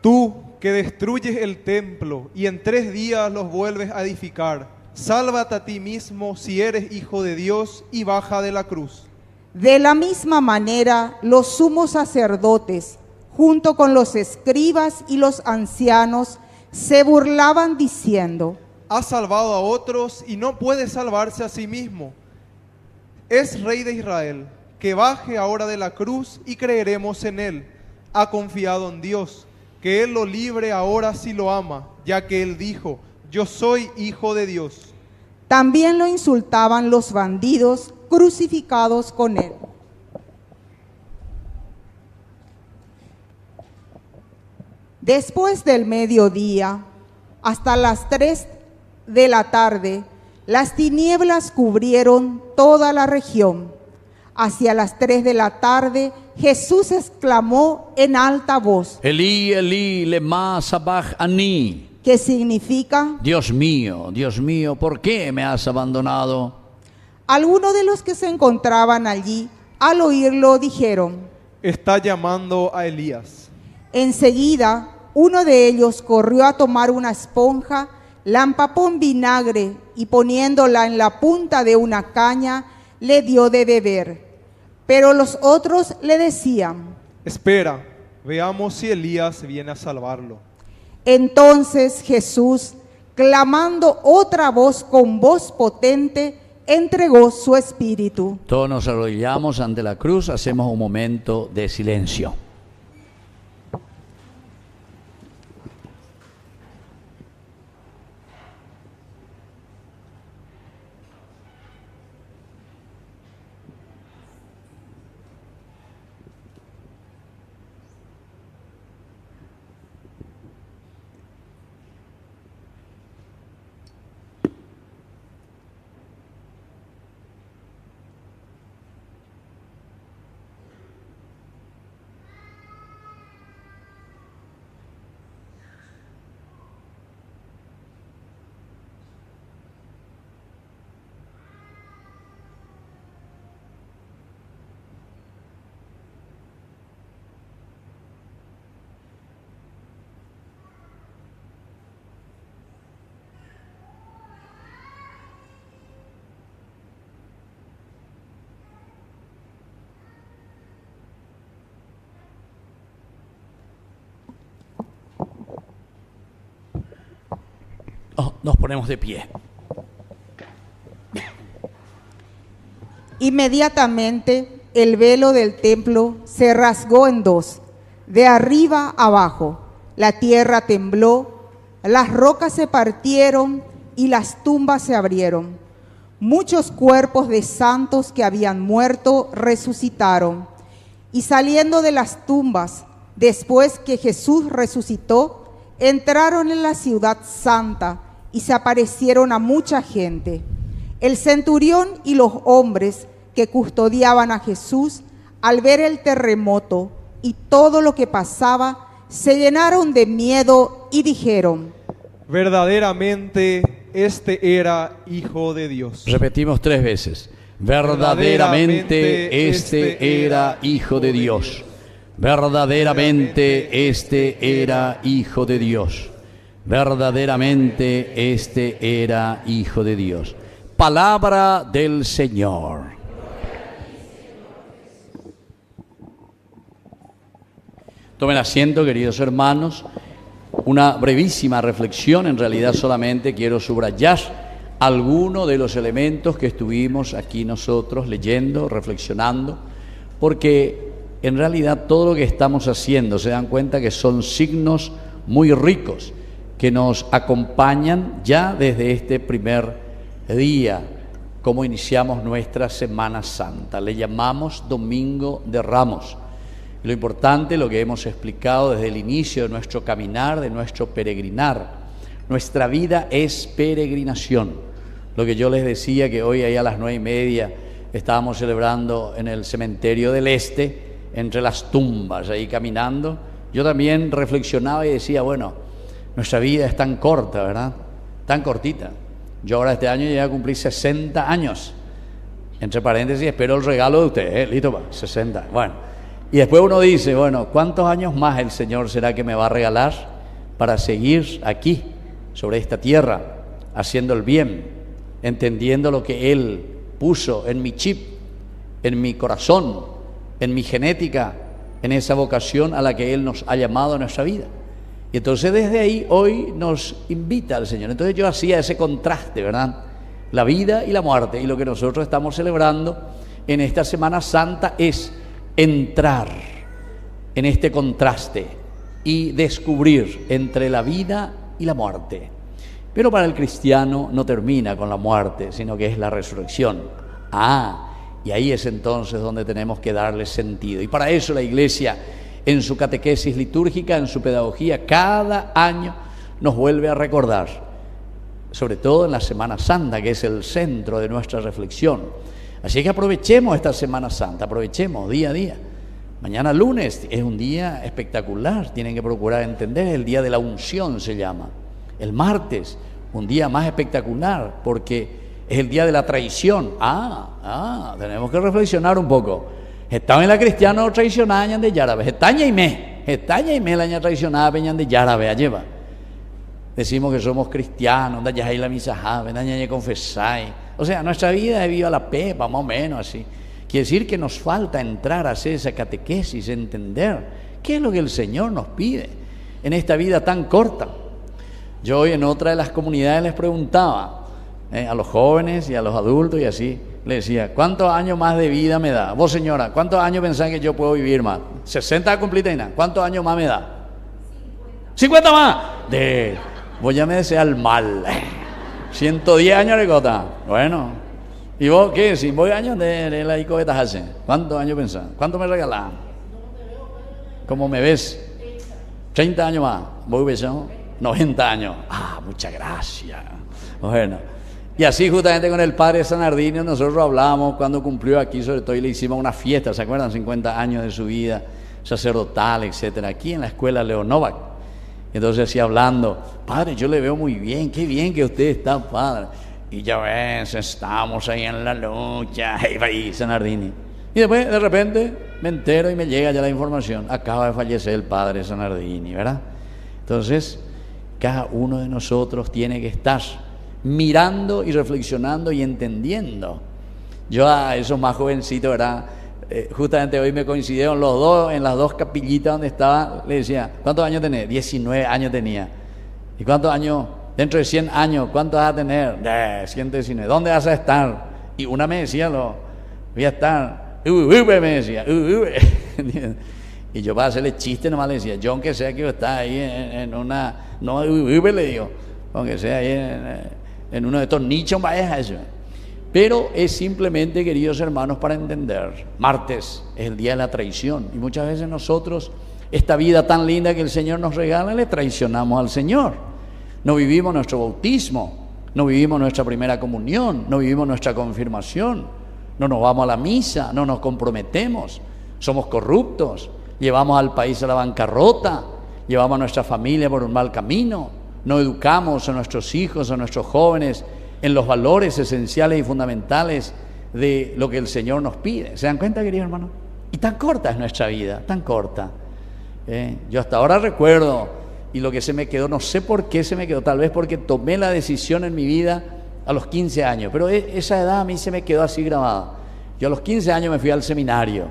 Tú que destruyes el templo y en 3 días los vuelves a edificar, sálvate a ti mismo si eres hijo de Dios y baja de la cruz. De la misma manera, los sumos sacerdotes, junto con los escribas y los ancianos, se burlaban diciendo: Ha salvado a otros y no puede salvarse a sí mismo. Es Rey de Israel, que baje ahora de la cruz y creeremos en él. Ha confiado en Dios, que él lo libre ahora si lo ama, ya que él dijo: Yo soy hijo de Dios. También lo insultaban los bandidos crucificados con él. Después del mediodía, hasta las 3 de la tarde, las tinieblas cubrieron toda la región. Hacia las 3 de la tarde, Jesús exclamó en alta voz: Elí, Elí, lema sabachthani. ¿Qué significa? Dios mío, ¿por qué me has abandonado? Algunos de los que se encontraban allí, al oírlo, dijeron: Está llamando a Elías. Enseguida, uno de ellos corrió a tomar una esponja, la empapó en vinagre y poniéndola en la punta de una caña, le dio de beber. Pero los otros le decían: Espera, veamos si Elías viene a salvarlo. Entonces Jesús, clamando otra voz con voz potente, entregó su espíritu. Todos nos arrodillamos ante la cruz, hacemos un momento de silencio. Nos ponemos de pie. Inmediatamente el velo del templo se rasgó en 2, de arriba abajo. La tierra tembló, las rocas se partieron y las tumbas se abrieron. Muchos cuerpos de santos que habían muerto resucitaron. Y saliendo de las tumbas, después que Jesús resucitó, entraron en la ciudad santa y se aparecieron a mucha gente. El centurión y los hombres que custodiaban a Jesús, al ver el terremoto y todo lo que pasaba, se llenaron de miedo y dijeron: Verdaderamente este era Hijo de Dios. Repetimos 3 veces. Verdaderamente este era Hijo de Dios. Verdaderamente este era Hijo de Dios. Verdaderamente este era Hijo de Dios. Palabra del Señor. Tomen asiento, queridos hermanos. Una brevísima reflexión, en realidad solamente quiero subrayar algunos de los elementos que estuvimos aquí nosotros leyendo, reflexionando, porque en realidad todo lo que estamos haciendo, se dan cuenta que son signos muy ricos que nos acompañan ya desde este primer día, como iniciamos nuestra Semana Santa. Le llamamos Domingo de Ramos. Lo importante, lo que hemos explicado desde el inicio de nuestro caminar, de nuestro peregrinar, nuestra vida es peregrinación. Lo que yo les decía, que hoy ahí a las 9:30 estábamos celebrando en el cementerio del Este, entre las tumbas, ahí caminando, yo también reflexionaba y decía, bueno, nuestra vida es tan corta, ¿verdad? Tan cortita. Yo ahora este año ya cumplí 60 años. Entre paréntesis, espero el regalo de usted, listo, pa, 60. Bueno, y después uno dice, bueno, ¿cuántos años más el Señor será que me va a regalar para seguir aquí, sobre esta tierra, haciendo el bien, entendiendo lo que Él puso en mi chip, en mi corazón, en mi genética, en esa vocación a la que Él nos ha llamado a nuestra vida? Y entonces desde ahí hoy nos invita al Señor. Entonces yo hacía ese contraste, ¿verdad? La vida y la muerte. Y lo que nosotros estamos celebrando en esta Semana Santa es entrar en este contraste y descubrir entre la vida y la muerte. Pero para el cristiano no termina con la muerte, sino que es la resurrección. Y ahí es entonces donde tenemos que darle sentido. Y para eso la Iglesia, en su catequesis litúrgica, en su pedagogía, cada año nos vuelve a recordar, sobre todo en la Semana Santa, que es el centro de nuestra reflexión. Así que aprovechemos esta Semana Santa, aprovechemos día a día. Mañana lunes es un día espectacular, tienen que procurar entender, el día de la unción se llama. El martes, un día más espectacular, porque es el día de la traición. Tenemos que reflexionar un poco. Estaba en la cristiana traicionada de Yarabe. Estaña y me la aña traicionada peñan de Yarabe, lleva. Decimos que somos cristianos, da ya la misa jave, da ya confesáis. O sea, nuestra vida es viva la pepa, más o menos así. Quiere decir que nos falta entrar a hacer esa catequesis, entender qué es lo que el Señor nos pide en esta vida tan corta. Yo hoy en otra de las comunidades les preguntaba a los jóvenes y a los adultos y así, le decía, ¿cuántos años más de vida me da? Vos, señora, ¿cuántos años pensás que yo puedo vivir más? 60 cumplida, ¿cuántos años más me da? 50 más. Vos ya me deseas el mal. 110 años de cota. Bueno, ¿y vos qué? Si voy años de la icobeta hace, ¿cuántos años pensás? ¿Cuánto me regalás? ¿Cómo me ves? 30 años más. ¿Vos ves? 90 años. Muchas gracias. Bueno, y así justamente con el padre Sanardino nosotros hablábamos cuando cumplió aquí, sobre todo, y le hicimos una fiesta, ¿se acuerdan? 50 años de su vida sacerdotal, etcétera, aquí en la escuela Leonovac. Entonces así hablando, padre, yo le veo muy bien, qué bien que usted está, padre. Y ya ves, estamos ahí en la lucha, ahí Sanardini. Y después de repente me entero y me llega ya la información, acaba de fallecer el padre Sanardini, ¿verdad? Entonces cada uno de nosotros tiene que estar mirando y reflexionando y entendiendo. Yo a esos más jovencitos, ¿verdad? Justamente hoy me coincidieron los dos en las dos capillitas donde estaba. Le decía, ¿cuántos años tenés? 19 años tenía. ¿Y cuántos años? Dentro de 100 años, ¿cuántos vas a tener? 119. ¿Dónde vas a estar? Y una me decía, voy a estar, me decía, y yo para hacerle chiste nomás le decía, yo aunque sea que yo está ahí en una, no, le digo, aunque sea ahí en uno de estos nichos, vaya eso. Pero es simplemente, queridos hermanos, para entender, martes es el día de la traición, y muchas veces nosotros, esta vida tan linda que el Señor nos regala, le traicionamos al Señor. No vivimos nuestro bautismo, no vivimos nuestra primera comunión, no vivimos nuestra confirmación, no nos vamos a la misa, no nos comprometemos, somos corruptos, llevamos al país a la bancarrota, llevamos a nuestra familia por un mal camino, no educamos a nuestros hijos, a nuestros jóvenes en los valores esenciales y fundamentales de lo que el Señor nos pide. ¿Se dan cuenta, queridos hermanos? Y tan corta es nuestra vida, tan corta. Yo hasta ahora recuerdo, y lo que se me quedó, no sé por qué se me quedó, tal vez porque tomé la decisión en mi vida a los 15 años, pero esa edad a mí se me quedó así grabada. Yo a los 15 años me fui al seminario,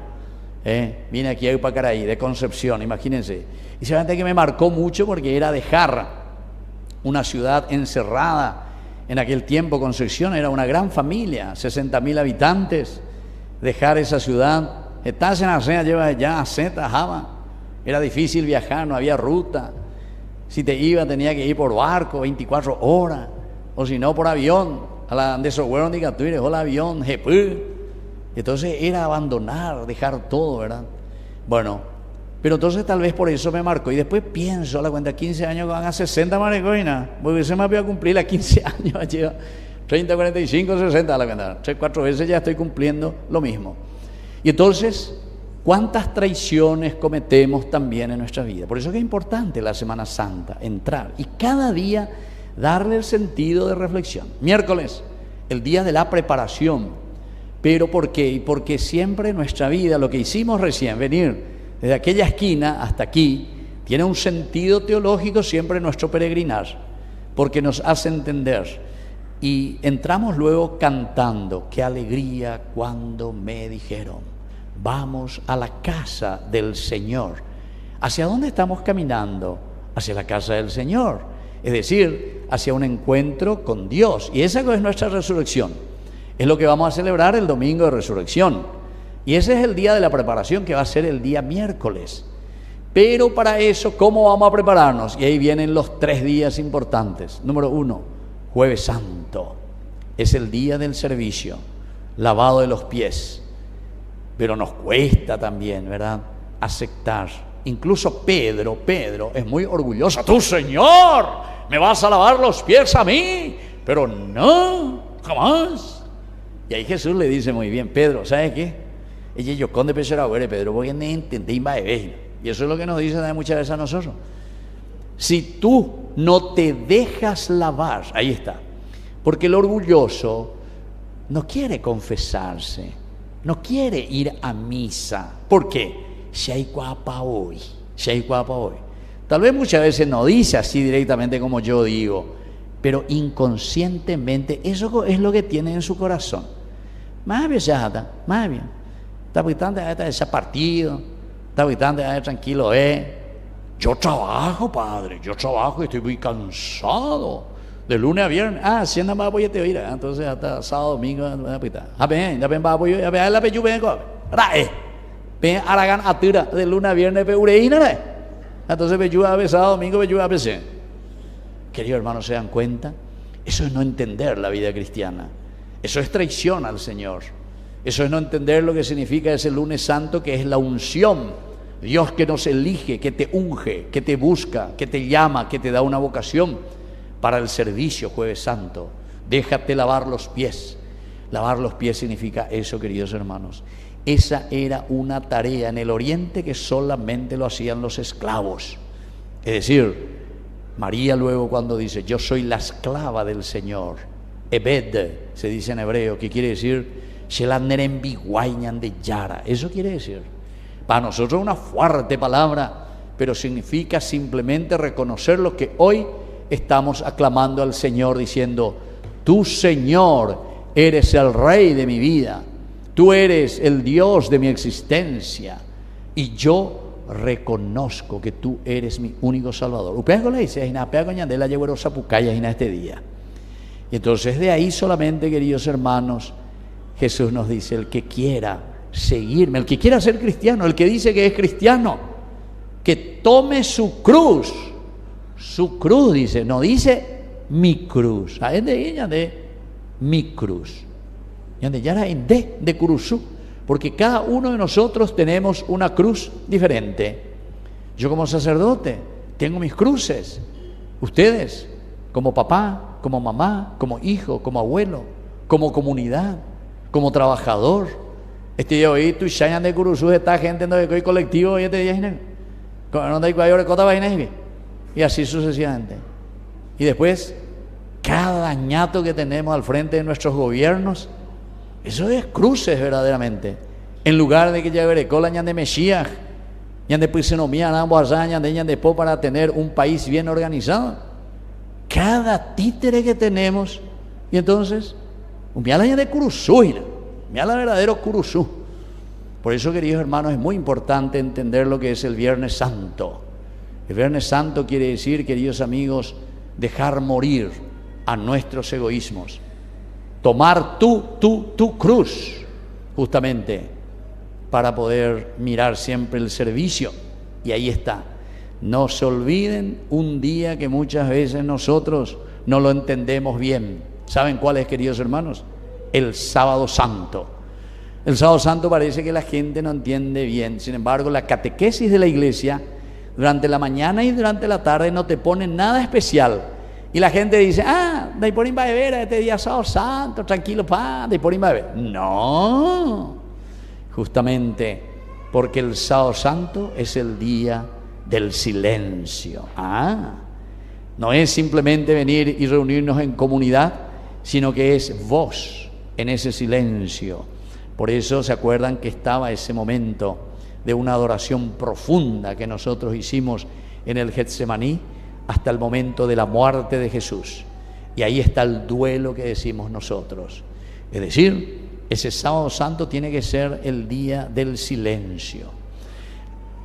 vine aquí a Upacaraí, de Concepción, imagínense. Y se ve que me marcó mucho porque era de Jarra, una ciudad encerrada. En aquel tiempo Concepción era una gran familia, 60.000 habitantes. Dejar esa ciudad, estás en la lleva ya a Zeta, Java. Era difícil viajar, no había ruta. Si te iba, tenía que ir por barco 24 horas, o si no, por avión. A la de software de Catuire, dejó el avión, entonces era abandonar, dejar todo, ¿verdad? Bueno, pero entonces tal vez por eso me marcó. Y después pienso, a la cuenta, 15 años que van a 60 maricoinas, porque se me había cumplido a 15 años, lleva 30, 45, 60, a la cuenta, 3, 4 veces ya estoy cumpliendo lo mismo. Y entonces, ¿cuántas traiciones cometemos también en nuestra vida? Por eso que es importante la Semana Santa, entrar y cada día darle el sentido de reflexión. Miércoles, el día de la preparación. ¿Pero por qué? Porque siempre en nuestra vida, lo que hicimos recién, venir desde aquella esquina hasta aquí, tiene un sentido teológico siempre en nuestro peregrinar, porque nos hace entender. Y entramos luego cantando, qué alegría cuando me dijeron, vamos a la casa del Señor. ¿Hacia dónde estamos caminando? Hacia la casa del Señor. Es decir, hacia un encuentro con Dios. Y esa es nuestra resurrección. Es lo que vamos a celebrar el domingo de resurrección. Y ese es el día de la preparación, que va a ser el día miércoles. Pero para eso, ¿cómo vamos a prepararnos? Y ahí vienen los 3 días importantes. Número 1, Jueves Santo. Es el día del servicio, lavado de los pies. Pero nos cuesta también, ¿verdad?, aceptar. Incluso Pedro es muy orgulloso. ¡Tú, Señor, me vas a lavar los pies a mí! Pero no, jamás. Y ahí Jesús le dice muy bien, Pedro, ¿sabes qué? Ella yo conde pesera Pedro, porque no entendí más. Y eso es lo que nos dice muchas veces a nosotros. Si tú no te dejas lavar, ahí está. Porque el orgulloso no quiere confesarse, no quiere ir a misa. ¿Por qué? Si hay guapa hoy. Tal vez muchas veces no dice así directamente como yo digo, pero inconscientemente eso es lo que tiene en su corazón. Más bien, está habitando de ese partido, está habitando de tranquilo, Yo trabajo, padre, y estoy muy cansado. De lunes a viernes, si nada más voy a te oír, entonces hasta sábado, domingo, ya ven, va a voy a ver la peyu, vengo, ven, Aragán atira de lunes a viernes, peureína, entonces peyu a ver sábado, domingo, peyu a ver. Queridos hermanos, ¿se dan cuenta? Eso es no entender la vida cristiana. Eso es traición al Señor. Eso es no entender lo que significa ese lunes santo, que es la unción. Dios que nos elige, que te unge, que te busca, que te llama, que te da una vocación para el servicio jueves santo. Déjate lavar los pies. Lavar los pies significa eso, queridos hermanos. Esa era una tarea en el Oriente que solamente lo hacían los esclavos. Es decir, María luego cuando dice, yo soy la esclava del Señor, Ebed, se dice en hebreo, que quiere decir, eso quiere decir. Para nosotros una fuerte palabra, pero significa simplemente reconocer lo que hoy estamos aclamando al Señor, diciendo, tú, Señor, eres el Rey de mi vida, tú eres el Dios de mi existencia, y yo reconozco que tú eres mi único Salvador. Este día. Y entonces de ahí solamente, queridos hermanos, Jesús nos dice, el que quiera seguirme, el que quiera ser cristiano, el que dice que es cristiano, que tome su cruz dice, no dice mi cruz, de mi cruz, de cruzú, porque cada uno de nosotros tenemos una cruz diferente. Yo como sacerdote tengo mis cruces, ustedes como papá, como mamá, como hijo, como abuelo, como comunidad, como trabajador. Este día hoy tu shayan de curuzú, esta gente no de colectivo y este día no de cuayor cota vaina y así sucesivamente. Y después cada ñato que tenemos al frente de nuestros gobiernos, eso es cruces verdaderamente. En lugar de que ya verecola ñan de Mesías, ñan de pisenomía, ñan de po para tener un país bien organizado. Cada títere que tenemos, y entonces mira la de curuzú, mira la verdadero curuzú. Por eso, queridos hermanos, es muy importante entender lo que es el Viernes Santo. El Viernes Santo quiere decir, queridos amigos, dejar morir a nuestros egoísmos, tomar tu cruz, justamente para poder mirar siempre el servicio. Y ahí está, No se olviden un día que muchas veces nosotros no lo entendemos bien. ¿Saben cuál es, queridos hermanos? El Sábado Santo. El Sábado Santo parece que la gente no entiende bien. Sin embargo, la catequesis de la iglesia, durante la mañana y durante la tarde, no te pone nada especial. Y la gente dice, de por va a beber este día Sábado Santo, tranquilo, de por va a beber. No, justamente porque el Sábado Santo es el día del silencio. No es simplemente venir y reunirnos en comunidad, sino que es vos en ese silencio. Por eso se acuerdan que estaba ese momento de una adoración profunda que nosotros hicimos en el Getsemaní hasta el momento de la muerte de Jesús. Y ahí está el duelo que decimos nosotros. Es decir, ese Sábado Santo tiene que ser el día del silencio.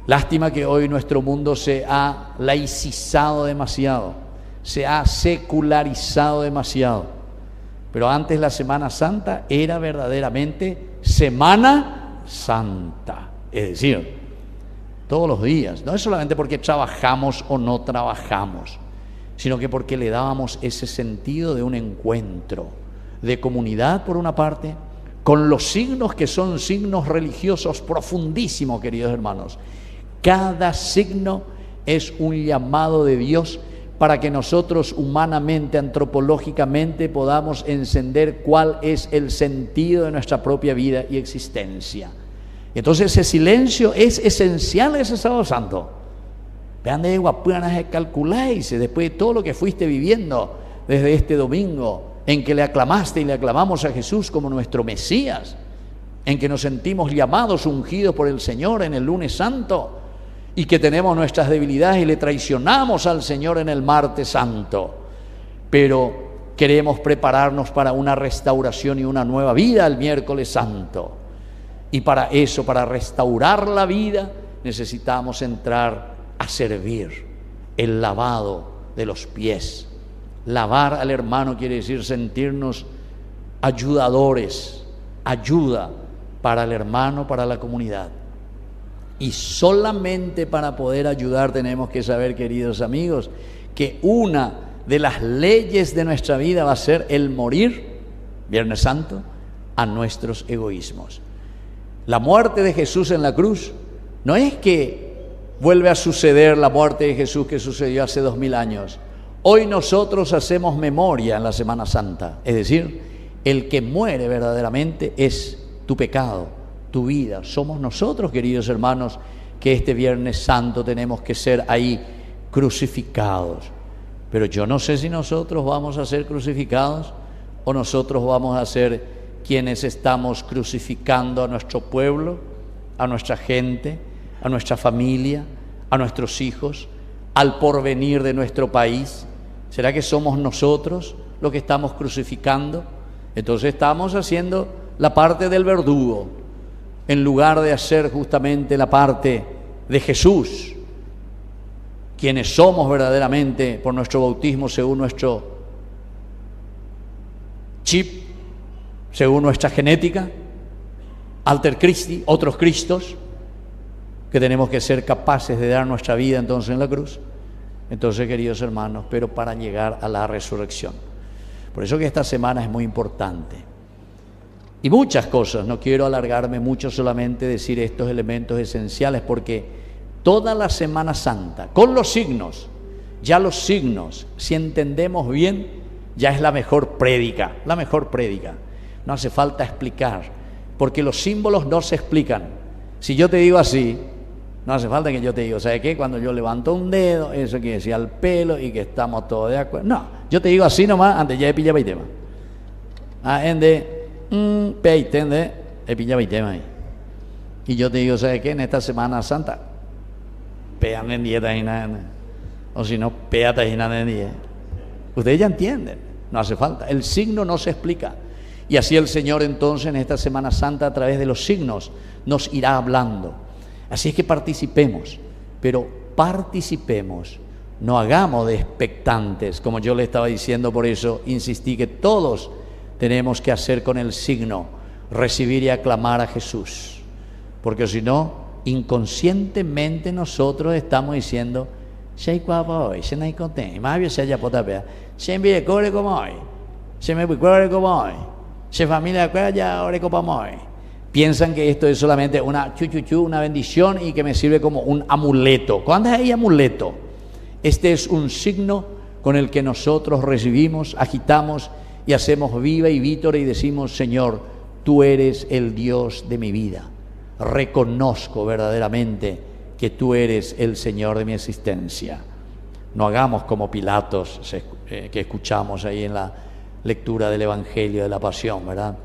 Lástima que hoy nuestro mundo se ha laicizado demasiado, se ha secularizado demasiado. Pero antes la Semana Santa era verdaderamente Semana Santa. Es decir, todos los días, no es solamente porque trabajamos o no trabajamos, sino que porque le dábamos ese sentido de un encuentro, de comunidad por una parte, con los signos que son signos religiosos profundísimos, queridos hermanos. Cada signo es un llamado de Dios para que nosotros humanamente, antropológicamente, podamos encender cuál es el sentido de nuestra propia vida y existencia. Entonces ese silencio es esencial en ese Sábado Santo. Vean de guapuanas de calculáis, después de todo lo que fuiste viviendo desde este domingo, en que le aclamaste y le aclamamos a Jesús como nuestro Mesías, en que nos sentimos llamados, ungidos por el Señor en el lunes santo, y que tenemos nuestras debilidades y le traicionamos al Señor en el martes santo, pero queremos prepararnos para una restauración y una nueva vida el miércoles santo. Y para eso, para restaurar la vida, necesitamos entrar a servir, el lavado de los pies. Lavar al hermano quiere decir sentirnos ayudadores, ayuda para el hermano, para la comunidad. Y solamente para poder ayudar tenemos que saber, queridos amigos, que una de las leyes de nuestra vida va a ser el morir, Viernes Santo, a nuestros egoísmos. La muerte de Jesús en la cruz no es que vuelve a suceder la muerte de Jesús que sucedió hace 2000 años. Hoy nosotros hacemos memoria en la Semana Santa, es decir, el que muere verdaderamente es tu pecado, tu vida. Somos nosotros, queridos hermanos, que este Viernes Santo tenemos que ser ahí crucificados. Pero yo no sé si nosotros vamos a ser crucificados o nosotros vamos a ser quienes estamos crucificando a nuestro pueblo, a nuestra gente, a nuestra familia, a nuestros hijos, al porvenir de nuestro país. ¿Será que somos nosotros los que estamos crucificando? Entonces estamos haciendo la parte del verdugo, en lugar de hacer justamente la parte de Jesús, quienes somos verdaderamente por nuestro bautismo según nuestro chip, según nuestra genética, alter Christi, otros Cristos, que tenemos que ser capaces de dar nuestra vida entonces en la cruz. Entonces, queridos hermanos, pero para llegar a la resurrección. Por eso que esta semana es muy importante. Y muchas cosas, no quiero alargarme mucho, solamente decir estos elementos esenciales, porque toda la Semana Santa, con los signos, ya los signos, si entendemos bien, ya es la mejor prédica, la mejor prédica. No hace falta explicar, porque los símbolos no se explican. Si yo te digo así, no hace falta que yo te diga, ¿sabe qué? Cuando yo levanto un dedo, eso quiere decir al pelo y que estamos todos de acuerdo. No, yo te digo así nomás, antes ya he pillado el tema. He pillado el tema ahí. Y yo te digo, ¿sabe qué? En esta Semana Santa, pean en dieta y nada. O si no, péate y nada en dieta. Ustedes ya entienden, no hace falta. El signo no se explica. Y así el Señor entonces en esta Semana Santa a través de los signos nos irá hablando. Así es que participemos, pero participemos, no hagamos de expectantes, como yo le estaba diciendo, por eso insistí que todos tenemos que hacer con el signo, recibir y aclamar a Jesús, porque si no, inconscientemente nosotros estamos diciendo, sei qua poi, se ne contenti, ma io se già poteva, se mi corre come voi, se me corre como hoy, se familia ya ore como hoy. Piensan que esto es solamente una una bendición y que me sirve como un amuleto. ¿Cuándo hay amuleto? Este es un signo con el que nosotros recibimos, agitamos y hacemos viva y vítore y decimos: Señor, tú eres el Dios de mi vida. Reconozco verdaderamente que tú eres el Señor de mi existencia. No hagamos como Pilatos que escuchamos ahí en la lectura del Evangelio de la Pasión, ¿verdad?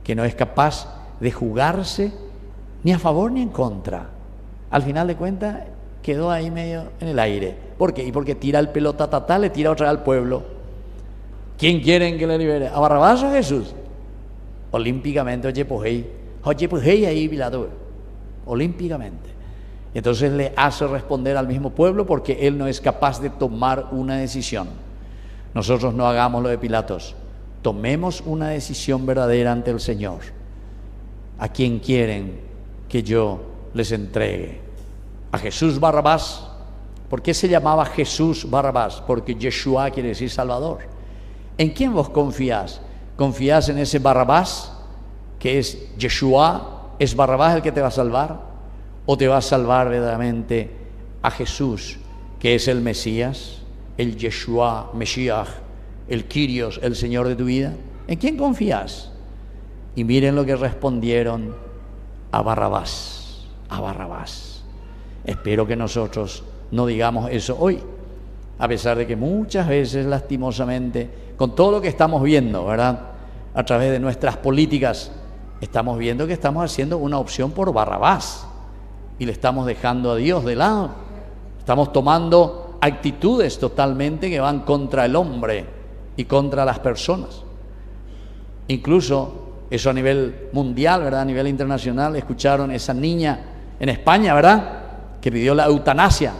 Que no es capaz de jugarse ni a favor ni en contra. Al final de cuentas quedó ahí medio en el aire. ¿Por qué? Y porque tira el pelota le tira otra al pueblo. ¿Quién quieren que le libere? ¿A Barrabás o a Jesús? Olímpicamente, oye, ahí Pilato, olímpicamente. Entonces le hace responder al mismo pueblo porque él no es capaz de tomar una decisión. Nosotros no hagamos lo de Pilatos, tomemos una decisión verdadera ante el Señor. ¿A quién quieren que yo les entregue? ¿A Jesús Barrabás? ¿Por qué se llamaba Jesús Barrabás? Porque Yeshua quiere decir Salvador. ¿En quién vos confías? ¿Confías en ese Barrabás que es Yeshua? ¿Es Barrabás el que te va a salvar? ¿O te va a salvar verdaderamente a Jesús, que es el Mesías, el Yeshua, Mesías, el Kyrios, el Señor de tu vida? ¿En quién confías? Y miren lo que respondieron: a Barrabás, a Barrabás. Espero que nosotros no digamos eso hoy, a pesar de que muchas veces, lastimosamente, con todo lo que estamos viendo, ¿verdad?, a través de nuestras políticas, estamos viendo que estamos haciendo una opción por Barrabás y le estamos dejando a Dios de lado. Estamos tomando actitudes totalmente que van contra el hombre y contra las personas. Incluso eso a nivel mundial, ¿verdad?, a nivel internacional. Escucharon esa niña en España, ¿verdad?, que pidió la eutanasia.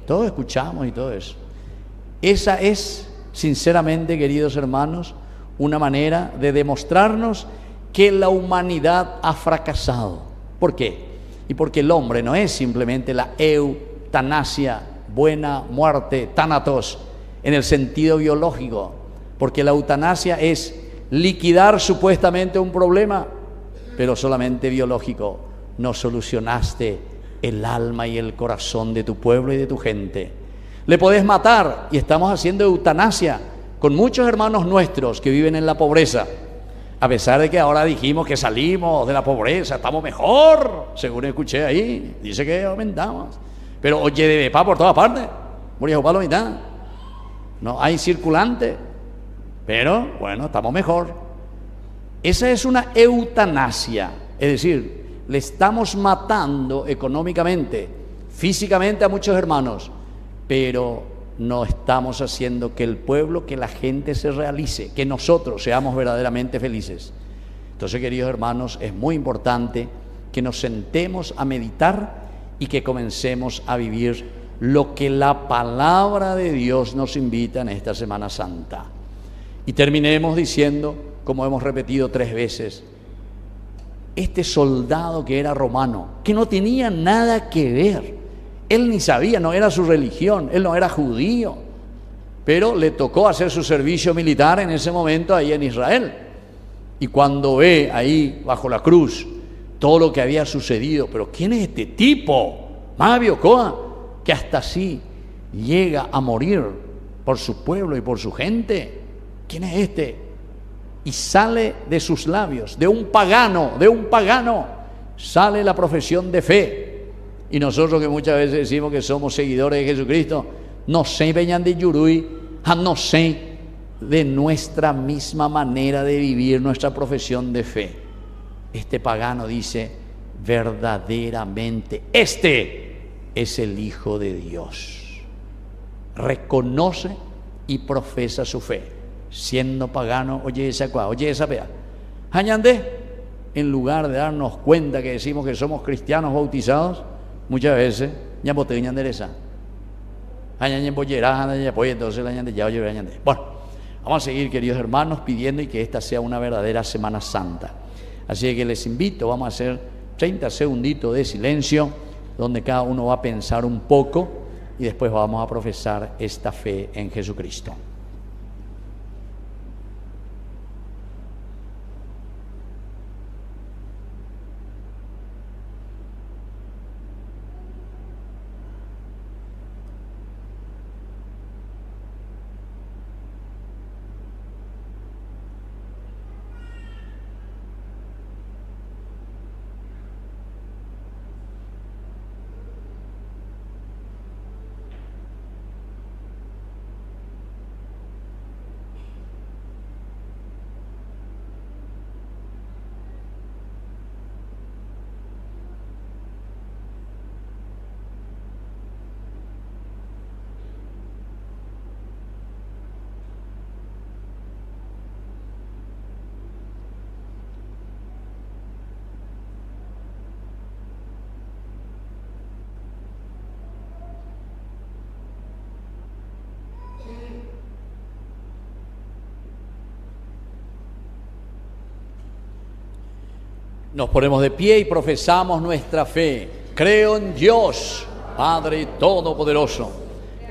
Todos escuchamos y todo eso. Esa es, sinceramente, queridos hermanos, una manera de demostrarnos que la humanidad ha fracasado. ¿Por qué? Y porque el hombre no es simplemente la eutanasia, buena muerte, thanatos, en el sentido biológico, porque la eutanasia es liquidar supuestamente un problema, pero solamente biológico. No solucionaste el alma y el corazón de tu pueblo y de tu gente. Le podés matar, y estamos haciendo eutanasia con muchos hermanos nuestros que viven en la pobreza, a pesar de que ahora dijimos que salimos de la pobreza, estamos mejor, según escuché ahí, dice que aumentamos, pero oye, de pa por todas partes, murió para la mitad, no hay circulante, pero bueno, estamos mejor. Esa es una eutanasia, es decir, le estamos matando económicamente, físicamente a muchos hermanos, pero no estamos haciendo que el pueblo, que la gente se realice, que nosotros seamos verdaderamente felices. Entonces, queridos hermanos, es muy importante que nos sentemos a meditar y que comencemos a vivir lo que la palabra de Dios nos invita en esta Semana Santa. Y terminemos diciendo, como hemos repetido 3 veces, este soldado que era romano, que no tenía nada que ver, él ni sabía, no era su religión, él no era judío, pero le tocó hacer su servicio militar en ese momento ahí en Israel. Y cuando ve ahí bajo la cruz todo lo que había sucedido, pero ¿quién es este tipo? Mabio Coa, que hasta así llega a morir por su pueblo y por su gente. ¿Quién es este? Y sale de sus labios, de un pagano, sale la profesión de fe. Y nosotros que muchas veces decimos que somos seguidores de Jesucristo, no sé, veñan de Yurui, no sé de nuestra misma manera de vivir nuestra profesión de fe. Este pagano dice, verdaderamente, este es el Hijo de Dios. Reconoce y profesa su fe. Siendo pagano, oye esa cuá, oye esa pea. Añande, en lugar de darnos cuenta que decimos que somos cristianos bautizados, muchas veces, ya boté ñandereza. Entonces la ñande ya oye ñande. Bueno, vamos a seguir, queridos hermanos, pidiendo y que esta sea una verdadera Semana Santa. Así que les invito, vamos a hacer 30 segunditos de silencio donde cada uno va a pensar un poco y después vamos a profesar esta fe en Jesucristo. Nos ponemos de pie y profesamos nuestra fe. Creo en Dios, Padre Todopoderoso,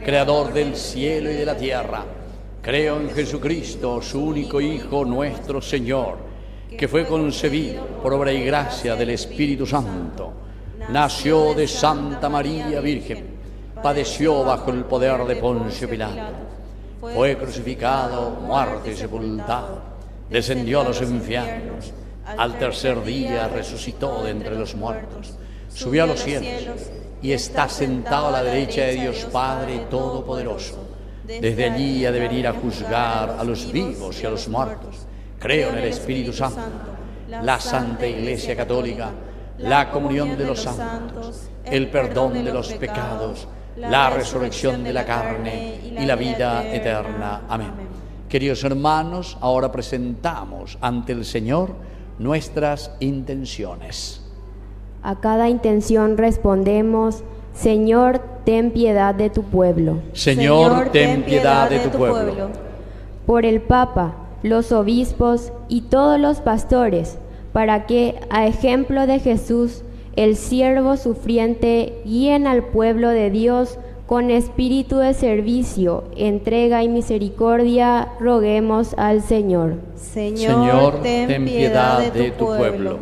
Creador del cielo y de la tierra. Creo en Jesucristo, su único Hijo, nuestro Señor, que fue concebido por obra y gracia del Espíritu Santo. Nació de Santa María Virgen, padeció bajo el poder de Poncio Pilato, fue crucificado, muerto y sepultado, descendió a los infiernos. Al tercer día resucitó de entre los muertos, subió a los cielos y está sentado a la derecha de Dios Padre Todopoderoso. Desde allí ha de venir a juzgar a los vivos y a los muertos. Creo en el Espíritu Santo, la Santa Iglesia Católica, la comunión de los santos, el perdón de los pecados, la resurrección de la carne y la vida eterna. Amén. Queridos hermanos, ahora presentamos ante el Señor nuestras intenciones. A cada intención respondemos: Señor, ten piedad de tu pueblo. Señor, ten piedad de tu pueblo. Por el Papa, los obispos y todos los pastores, para que, a ejemplo de Jesús, el siervo sufriente, guíen al pueblo de Dios con espíritu de servicio, entrega y misericordia, roguemos al Señor. Señor, ten piedad de tu pueblo.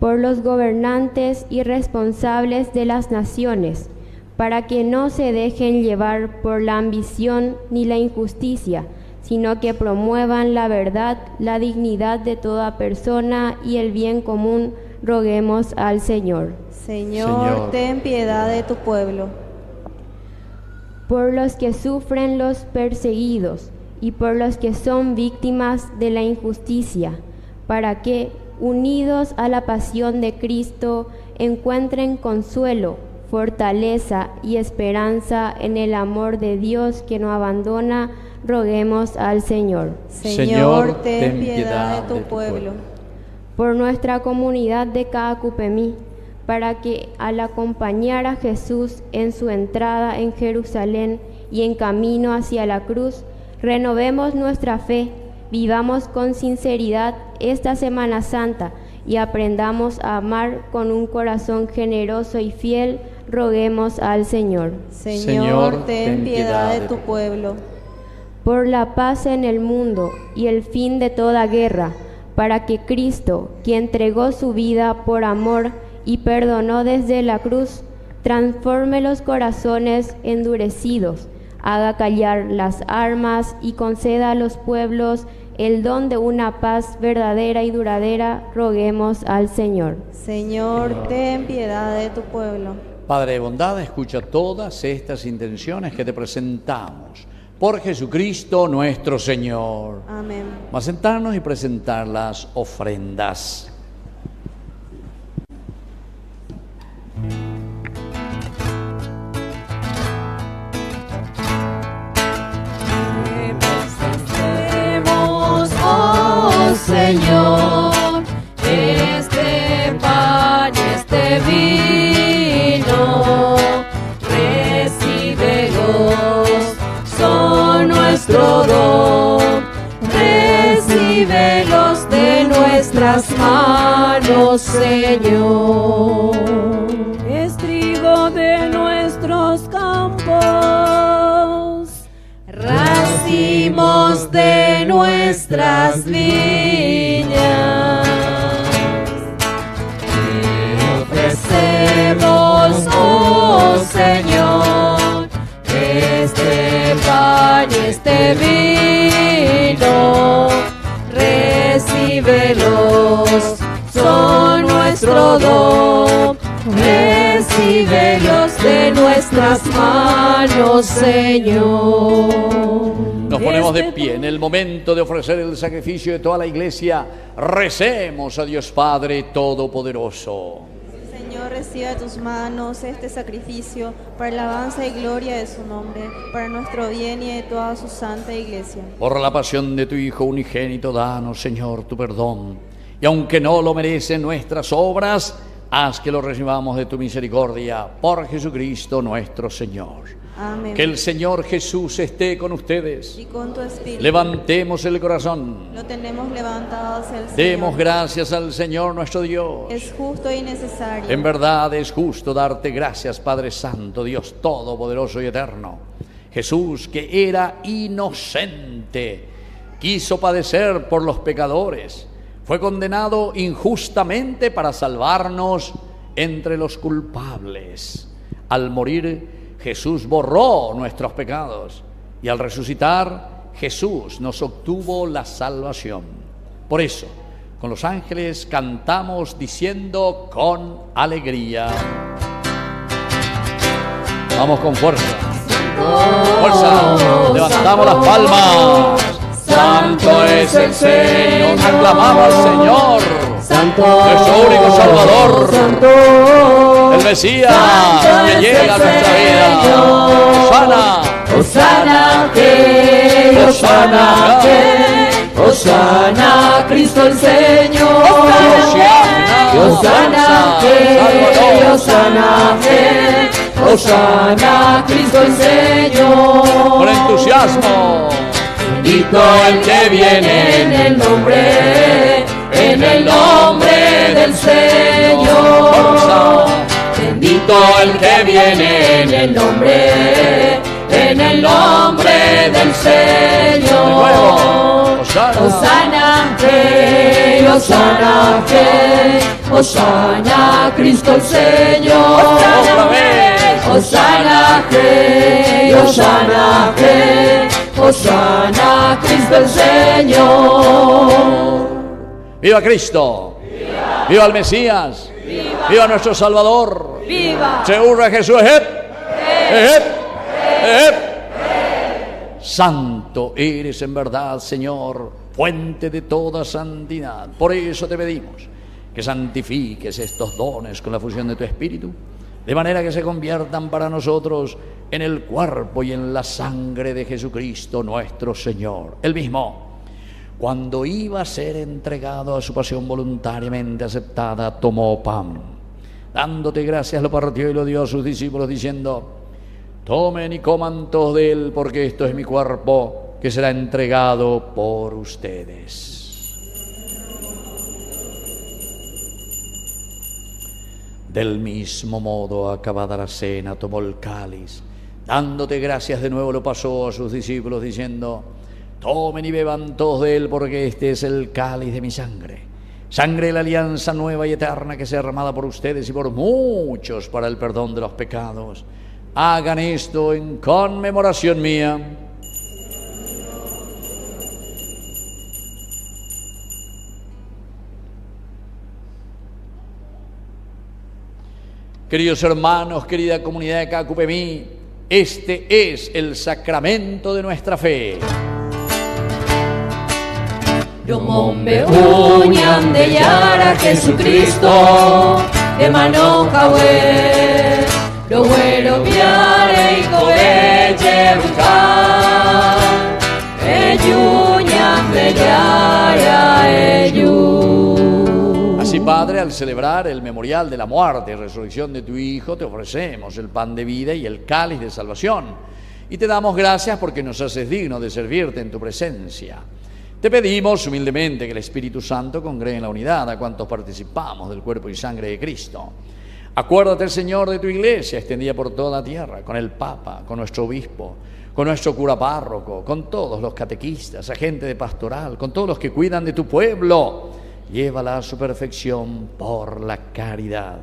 Por los gobernantes y responsables de las naciones, para que no se dejen llevar por la ambición ni la injusticia, sino que promuevan la verdad, la dignidad de toda persona y el bien común, roguemos al Señor. Señor, ten piedad de tu pueblo. Por los que sufren los perseguidos y por los que son víctimas de la injusticia, para que, unidos a la pasión de Cristo, encuentren consuelo, fortaleza y esperanza en el amor de Dios que no abandona, roguemos al Señor. Señor, ten piedad de tu pueblo. Por nuestra comunidad de Caacupemí, para que al acompañar a Jesús en su entrada en Jerusalén y en camino hacia la cruz, renovemos nuestra fe, vivamos con sinceridad esta Semana Santa y aprendamos a amar con un corazón generoso y fiel, roguemos al Señor. Señor, ten piedad de tu pueblo. Por la paz en el mundo y el fin de toda guerra, para que Cristo, quien entregó su vida por amor y perdonó desde la cruz, transforme los corazones endurecidos, haga callar las armas y conceda a los pueblos el don de una paz verdadera y duradera, roguemos al Señor. Señor, ten piedad de tu pueblo. Padre de bondad, escucha todas estas intenciones que te presentamos. Por Jesucristo nuestro Señor. Amén. Vamos a sentarnos y presentar las ofrendas. Oh Señor, este pan y este vino, recíbelos, son nuestro don, recíbelos de nuestras manos, Señor. Es trigo fruto de nuestros campos, racimos de nuestras viñas. Te ofrecemos, oh Señor, este pan y este vino, recíbelos, son nuestro don, recíbelos de nuestras manos, Señor. Nos ponemos de pie en el momento de ofrecer el sacrificio de toda la iglesia. Recemos a Dios Padre Todopoderoso. Señor, reciba de tus manos este sacrificio para la alabanza y gloria de su nombre, para nuestro bien y de toda su santa iglesia. Por la pasión de tu Hijo unigénito, danos, Señor, tu perdón. Y aunque no lo merecen nuestras obras, haz que lo recibamos de tu misericordia, por Jesucristo nuestro Señor. Amén. Que el Señor Jesús esté con ustedes. Y con tu espíritu. Levantemos el corazón. Lo tenemos levantado hacia el Señor. Demos gracias al Señor nuestro Dios. Es justo y necesario. En verdad es justo darte gracias, Padre Santo, Dios Todopoderoso y Eterno. Jesús, que era inocente, quiso padecer por los pecadores. Fue condenado injustamente para salvarnos entre los culpables. Al morir, Jesús borró nuestros pecados y al resucitar, Jesús nos obtuvo la salvación. Por eso, con los ángeles cantamos diciendo con alegría. Vamos con fuerza. Fuerza. Levantamos las palmas. Santo es el Señor. Aclamamos al Señor. Santo, nuestro único Salvador. Santo, el Mesías que llega a nuestra vida. Hosana. Hosana, que Hosana, que Hosana, Cristo el Señor. Hosana, que Hosana, que Hosana, Cristo el Señor. Con entusiasmo. Bendito el que viene en el nombre del Señor. Bendito el que viene en el nombre del Señor. Hosana, Rey, Hosana, Rey, Hosana, Cristo el Señor. Hosana, Rey, Hosana, Rey, Hosana, Cristo el Señor. ¡Viva Cristo! ¡Viva! ¡Viva el Mesías! ¡Viva! ¡Viva nuestro Salvador! ¡Viva! ¡Se hurra Jesús! Santo eres en verdad, Señor, fuente de toda santidad. Por eso te pedimos que santifiques estos dones con la fusión de tu Espíritu, de manera que se conviertan para nosotros en el cuerpo y en la sangre de Jesucristo nuestro Señor. Él mismo, cuando iba a ser entregado a su pasión voluntariamente aceptada, tomó pan. Dándote gracias, lo partió y lo dio a sus discípulos, diciendo: tomen y coman todos de él, porque esto es mi cuerpo, que será entregado por ustedes. Del mismo modo, acabada la cena, tomó el cáliz. Dándote gracias de nuevo, lo pasó a sus discípulos, diciendo: tomen y beban todos de él, porque este es el cáliz de mi sangre, sangre de la alianza nueva y eterna, que sea derramada por ustedes y por muchos para el perdón de los pecados. Hagan esto en conmemoración mía. Queridos hermanos, querida comunidad de Cacupemí, este es el sacramento de nuestra fe. Yomombe uñan de Yara Jesucristo, de Manojawe, lo bueno viare y cobeche buscar, eyuñan de Yara Así, Padre, al celebrar el memorial de la muerte y resurrección de tu Hijo, te ofrecemos el pan de vida y el cáliz de salvación. Y te damos gracias porque nos haces dignos de servirte en tu presencia. Te pedimos humildemente que el Espíritu Santo congregue en la unidad a cuantos participamos del cuerpo y sangre de Cristo. Acuérdate, Señor, de tu iglesia extendida por toda la tierra, con el Papa, con nuestro obispo, con nuestro cura párroco, con todos los catequistas, agente de pastoral, con todos los que cuidan de tu pueblo. Llévala a su perfección por la caridad.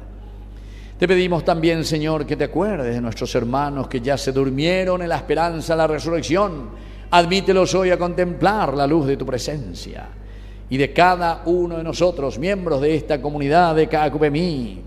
Te pedimos también, Señor, que te acuerdes de nuestros hermanos que ya se durmieron en la esperanza de la resurrección. Admítelos hoy a contemplar la luz de tu presencia. Y de cada uno de nosotros, miembros de esta comunidad de Cacupemí,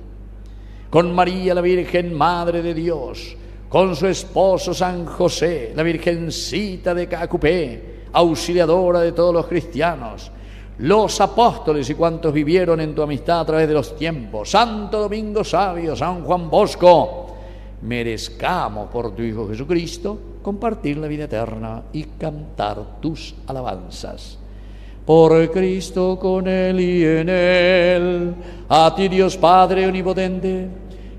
con María la Virgen, Madre de Dios, con su esposo San José, la Virgencita de Cacupé, auxiliadora de todos los cristianos, los apóstoles y cuantos vivieron en tu amistad a través de los tiempos, Santo Domingo Sabio, San Juan Bosco, merezcamos por tu Hijo Jesucristo compartir la vida eterna y cantar tus alabanzas. Por Cristo, con Él y en Él, a ti Dios Padre Omnipotente,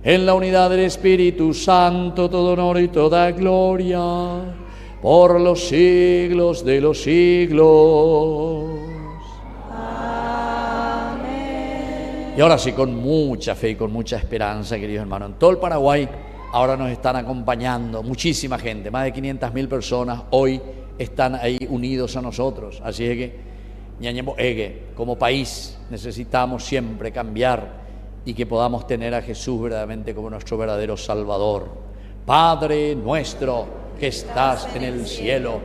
en la unidad del Espíritu Santo, todo honor y toda gloria, por los siglos de los siglos. Amén. Y ahora sí, con mucha fe y con mucha esperanza, queridos hermanos, en todo el Paraguay ahora nos están acompañando muchísima gente, más de 500.000 personas hoy están ahí unidos a nosotros. Así es que como país necesitamos siempre cambiar y que podamos tener a Jesús verdaderamente como nuestro verdadero Salvador. Padre nuestro que estás en el cielo,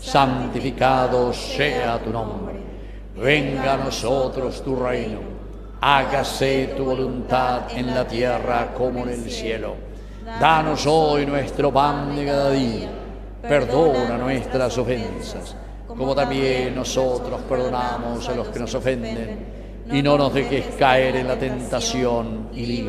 santificado sea tu nombre. Venga a nosotros tu reino. Hágase tu voluntad en la tierra como en el cielo. Danos hoy nuestro pan de cada día. Perdona nuestras ofensas, como también nosotros perdonamos a los que nos ofenden. Y no nos dejes caer en la tentación y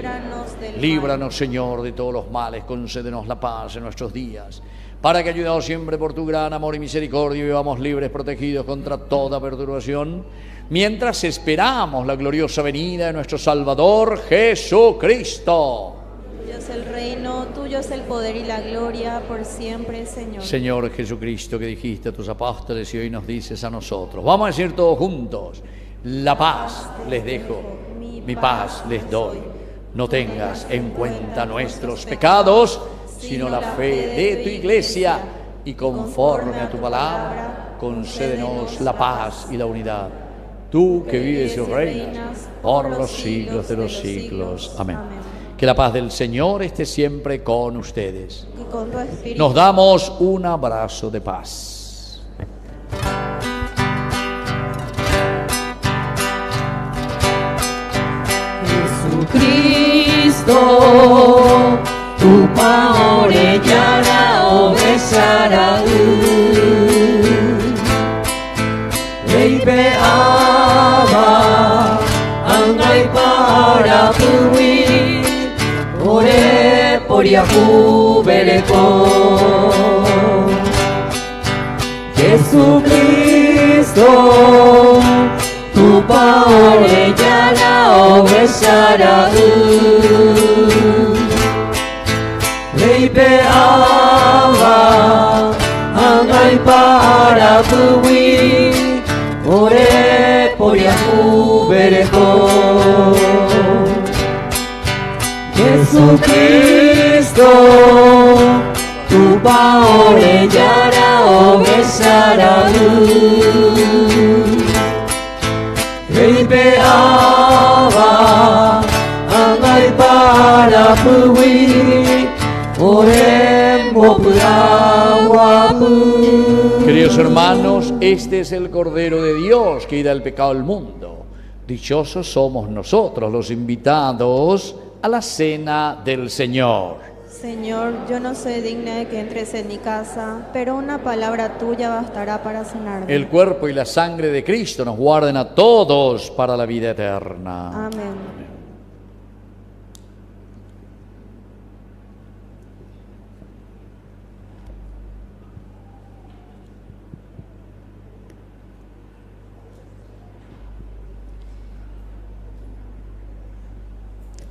líbranos, Señor, de todos los males. Concédenos la paz en nuestros días, para que, ayudados siempre por tu gran amor y misericordia, vivamos libres, protegidos contra toda perturbación, mientras esperamos la gloriosa venida de nuestro Salvador Jesucristo. Tuyo es el reino, tuyo es el poder y la gloria por siempre, Señor. Señor Jesucristo, que dijiste a tus apóstoles y hoy nos dices a nosotros. Vamos a decir todos juntos: la paz les dejo, mi paz les doy. No tengas en cuenta nuestros pecados, sino la fe de tu iglesia, y conforme a tu palabra, concédenos la paz y la unidad. Tú que vives y reinas por los siglos de los siglos. Amén. Que la paz del Señor esté siempre con ustedes. Y con tu espíritu. Nos damos un abrazo de paz. Jesucristo, tu paorellana obesara Leipeaba angai para puwi ore poriaku bereko Jesucristo, tu paorellana obesara Leipeaba angai para puwi ore poriaku bereko Jesucristo, tu paorellana obesara Leipeaba angai para puwi ore mopurawapu. Queridos hermanos, este es el Cordero de Dios que quita el pecado del mundo. Dichosos somos nosotros los invitados a la cena del Señor. Señor, yo no soy digna de que entres en mi casa, pero una palabra tuya bastará para sanarme. El cuerpo y la sangre de Cristo nos guarden a todos para la vida eterna. Amén.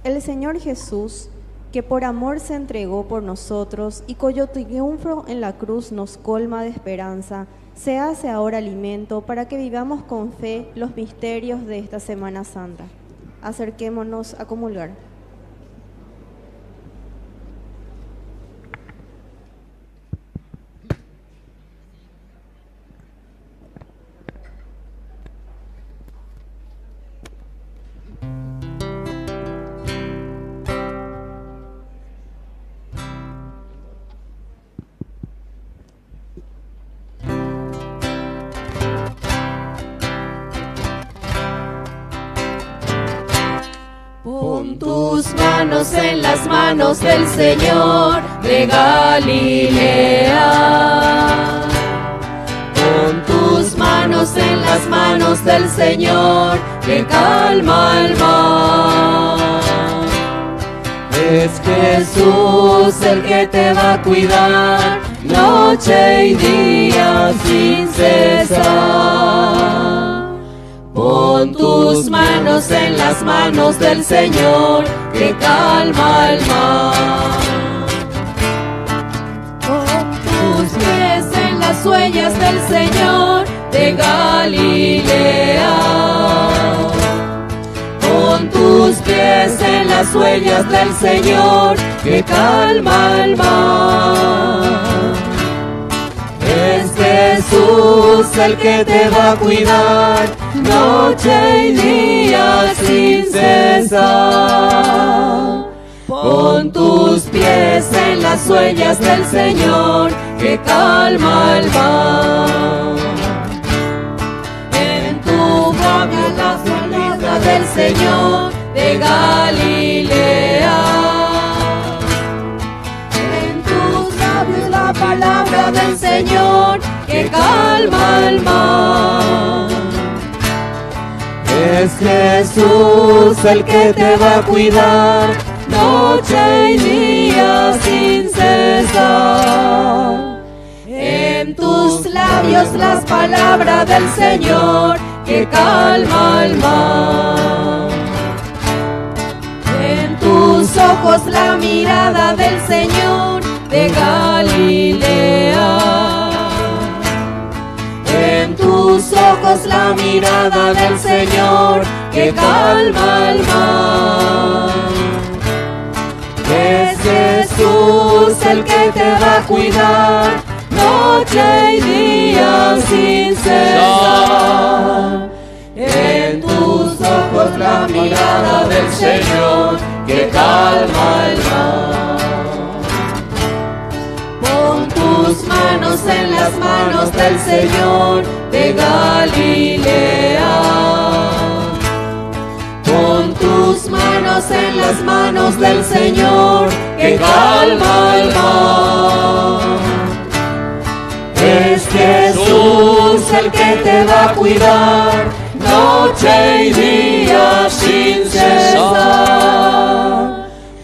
El Señor Jesús, que por amor se entregó por nosotros y cuyo triunfo en la cruz nos colma de esperanza, se hace ahora alimento para que vivamos con fe los misterios de esta Semana Santa. Acerquémonos a comulgar. tus manos en las manos del Señor de Galilea. Pon tus manos en las manos del Señor que calma el mar. Es Jesús el que te va a cuidar noche y día sin cesar. Pon tus manos en las manos del Señor que calma el mar. Pon tus pies en las huellas del Señor de Galilea. Pon tus pies en las huellas del Señor que calma el mar. Es Jesús el que te va a cuidar noche y día sin cesar. Pon tus pies en las huellas del Señor que calma el mar. En tu labio las palabras del Señor de Galilea. En tus labios la palabra del Señor que calma el mar. Es Jesús el que te va a cuidar noche y día sin cesar. En tus labios las palabras del Señor que calma el mar. En tus ojos la mirada del Señor de Galilea. En tus ojos la mirada del Señor que calma el mar. Es Jesús el que te va a cuidar noche y día sin cesar. En tus ojos la mirada del Señor que calma el mar. Pon tus manos en las manos del Señor de Galilea. Pon tus manos en las manos del Señor que calma el mar. Es Jesús el que te va a cuidar noche y día sin cesar.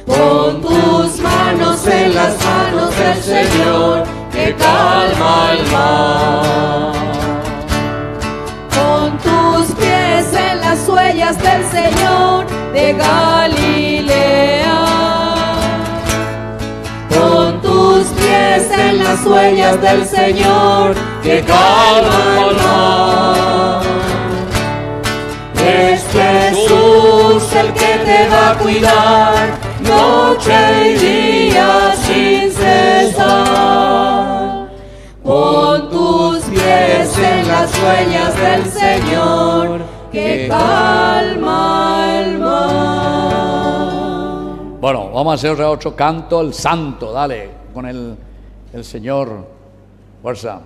Pon tus manos en las manos del Señor que calma el mar. Pon tus pies en las huellas del Señor de Galilea. Pon tus pies en las huellas del Señor que calma el mar. Es Jesús el que te va a cuidar noche y día sin cesar. Pon tus pies en las huellas del Señor que calma el mar. Bueno, vamos a hacer otro canto, el santo, dale, con el Señor. Fuerza.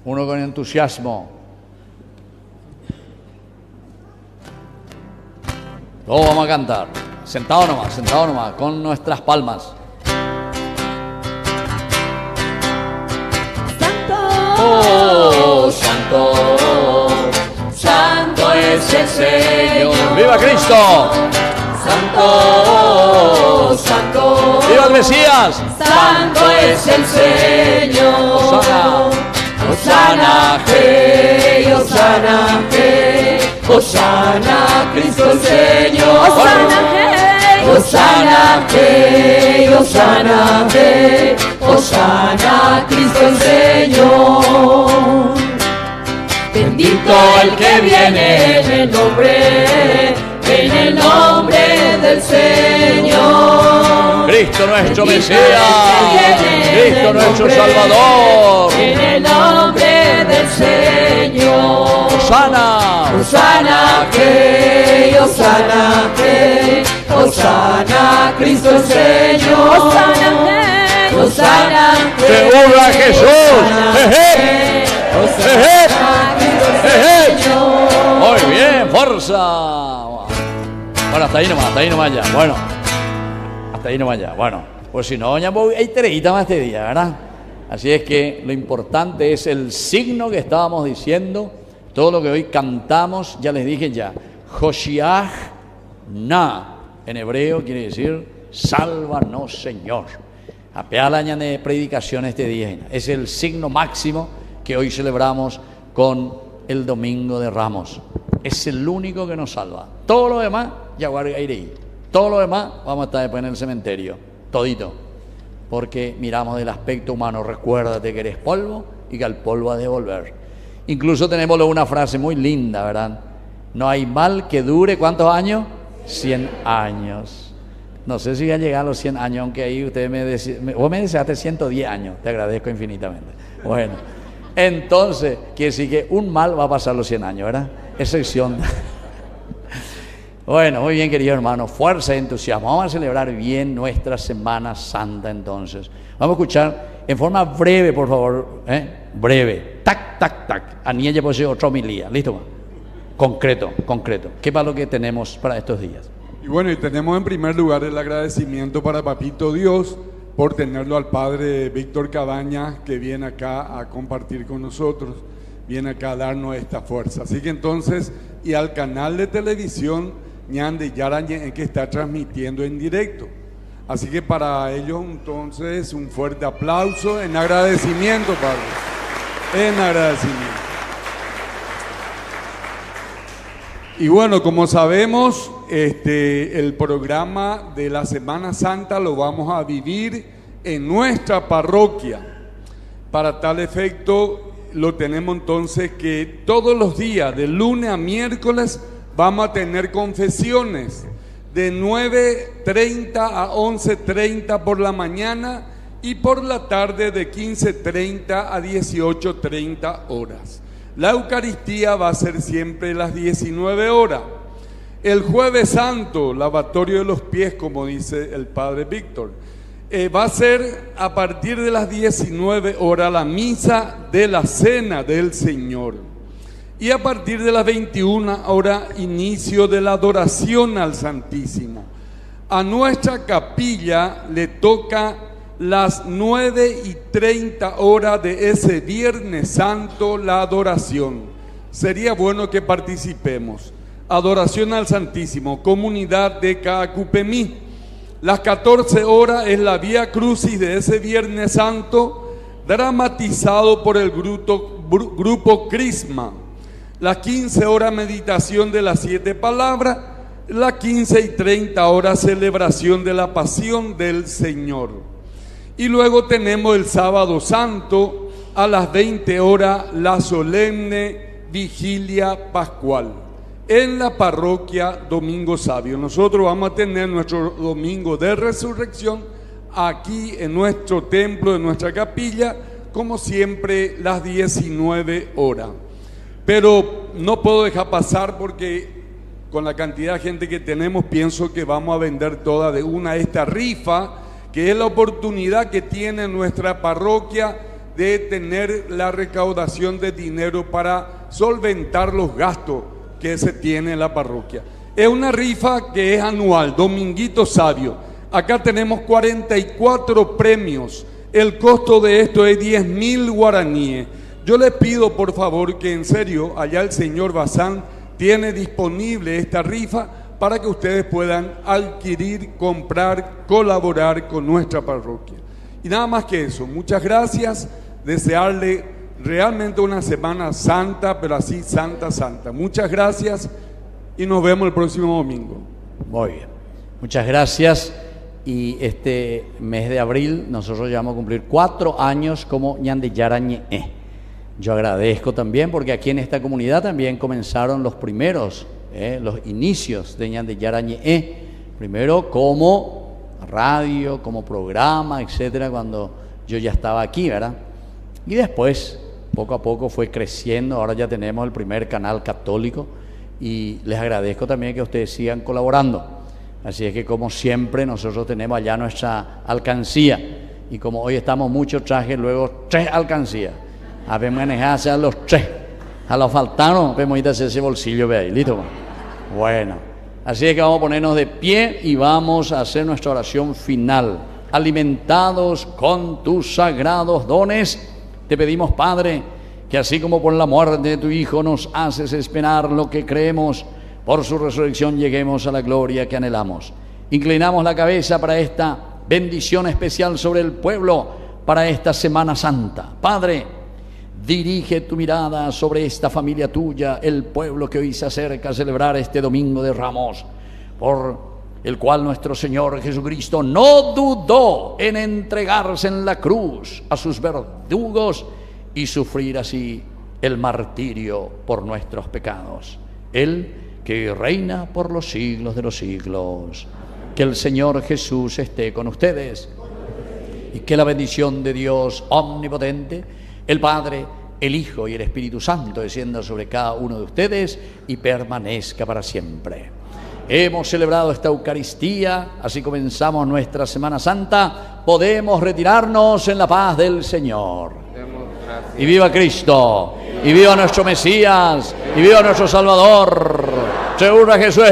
Uno con entusiasmo. Todos vamos a cantar. Sentado nomás, con nuestras palmas. Oh, santo, santo es el Señor. ¡Viva Cristo! Santo, santo. ¡Viva el Mesías! Santo es el Señor. Hosana. Hosana, hey, Hosana, hey. Hosana, Cristo el Señor. Hosana, hey. Hosana, hey, Hosana, hey. Hosana, Cristo el Señor. Bendito el que viene en el nombre del Señor. Cristo nuestro Mesías, Cristo nuestro Salvador. En el nombre del Señor. Hosana, Hosana, que, Hosana, que, Hosana, Cristo el Señor. Hosana, que, Hosana, que. ¡Te hurra Jesús! Hosana, Cristo el Señor. Muy bien, fuerza. Bueno, hasta ahí nomás ya. Bueno, hasta ahí nomás ya. Bueno, pues si no, ya hay tareita más este día, ¿verdad? Así es que lo importante es el signo que estábamos diciendo, todo lo que hoy cantamos, ya les dije ya. Hoshiach na, en hebreo quiere decir, sálvanos Señor. Apealaña de predicación este día. Es el signo máximo que hoy celebramos con el Domingo de Ramos. Es el único que nos salva. Todo lo demás, ya guardairé. Todo lo demás, vamos a estar después en el cementerio. Todito. Porque miramos del aspecto humano. Recuérdate que eres polvo y que al polvo has de volver. Incluso tenemos una frase muy linda, ¿verdad? No hay mal que dure, ¿cuántos años? 100 años. No sé si va a llegar a los 100 años, aunque ahí usted vos me deseaste 110 años. Te agradezco infinitamente. Bueno, entonces, quiere decir que un mal va a pasar los 100 años, ¿verdad? Excepción. Bueno, muy bien, queridos hermanos. Fuerza y entusiasmo. Vamos a celebrar bien nuestra Semana Santa, entonces. Vamos a escuchar en forma breve, por favor. Breve. Tac, tac, tac. Aniel ya posee otra homilía. ¿Listo? Concreto. ¿Qué es lo que tenemos para estos días? Y bueno, y tenemos en primer lugar el agradecimiento para Papito Dios por tenerlo al padre Víctor Cabañas, que viene acá a compartir con nosotros, viene acá a darnos esta fuerza. Así que entonces, y al canal de televisión Ñande Yarañe, que está transmitiendo en directo. Así que para ellos entonces un fuerte aplauso en agradecimiento, padre, en agradecimiento. Y bueno, como sabemos, el programa de la Semana Santa lo vamos a vivir en nuestra parroquia. Para tal efecto, lo tenemos entonces que todos los días, de lunes a miércoles, vamos a tener confesiones de 9:30 a 11:30 por la mañana y por la tarde de 15:30 a 18:30 horas. La Eucaristía va a ser siempre a las 19 horas. El Jueves Santo, lavatorio de los pies, como dice el Padre Víctor, va a ser a partir de las 19 horas la misa de la Cena del Señor. Y a partir de las 21 horas, inicio de la adoración al Santísimo. A nuestra capilla le toca las 9:30 horas de ese Viernes Santo la adoración. Sería bueno que participemos. Adoración al Santísimo, comunidad de Caacupemí. Las 14 horas es la Vía Crucis de ese Viernes Santo, dramatizado por el grupo Crisma. Las 15 horas meditación de las 7 palabras, las 15:30 horas celebración de la Pasión del Señor. Y luego tenemos el Sábado Santo, a las 20 horas, la solemne vigilia pascual en la parroquia Domingo Sabio. Nosotros vamos a tener nuestro domingo de resurrección aquí en nuestro templo, en nuestra capilla, como siempre, las 19 horas. Pero no puedo dejar pasar porque con la cantidad de gente que tenemos, pienso que vamos a vender toda de una esta rifa, que es la oportunidad que tiene nuestra parroquia de tener la recaudación de dinero para solventar los gastos que se tiene en la parroquia. Es una rifa que es anual, Dominguito Sabio. Acá tenemos 44 premios. El costo de esto es 10.000 guaraníes. Yo les pido por favor que en serio, allá el señor Bazán tiene disponible esta rifa para que ustedes puedan adquirir, comprar, colaborar con nuestra parroquia. Y nada más que eso, muchas gracias, desearle realmente una Semana Santa, pero así santa, santa. Muchas gracias y nos vemos el próximo domingo. Muy bien, muchas gracias. Y este mes de abril nosotros ya vamos a cumplir 4 años como Ñande Yarañe. Yo agradezco también porque aquí en esta comunidad también comenzaron los primeros los inicios de Ñande Yarañe, primero como radio, como programa, etcétera, cuando yo ya estaba aquí, ¿verdad? Y después, poco a poco fue creciendo, ahora ya tenemos el primer canal católico y les agradezco también que ustedes sigan colaborando. Así es que como siempre nosotros tenemos allá nuestra alcancía y como hoy estamos muchos, traje luego 3 alcancías. A ver, manejarse a los 3. A los faltaron, vamos a hacer ese bolsillo, ve ahí, listo. Bueno, Así es que vamos a ponernos de pie y vamos a hacer nuestra oración final. Alimentados con tus sagrados dones, te pedimos, Padre, que así como por la muerte de tu Hijo nos haces esperar lo que creemos, por su resurrección lleguemos a la gloria que anhelamos. Inclinamos la cabeza para esta bendición especial sobre el pueblo, para esta Semana Santa. Padre, dirige tu mirada sobre esta familia tuya, el pueblo que hoy se acerca a celebrar este Domingo de Ramos, por el cual nuestro Señor Jesucristo no dudó en entregarse en la cruz a sus verdugos y sufrir así el martirio por nuestros pecados. Él que reina por los siglos de los siglos. Que el Señor Jesús esté con ustedes y que la bendición de Dios omnipotente, el Padre, el Hijo y el Espíritu Santo descienda sobre cada uno de ustedes y permanezca para siempre. Hemos celebrado esta Eucaristía, así comenzamos nuestra Semana Santa. Podemos retirarnos en la paz del Señor. Y viva Cristo, y viva nuestro Mesías, y viva nuestro Salvador. Seguro a Jesús,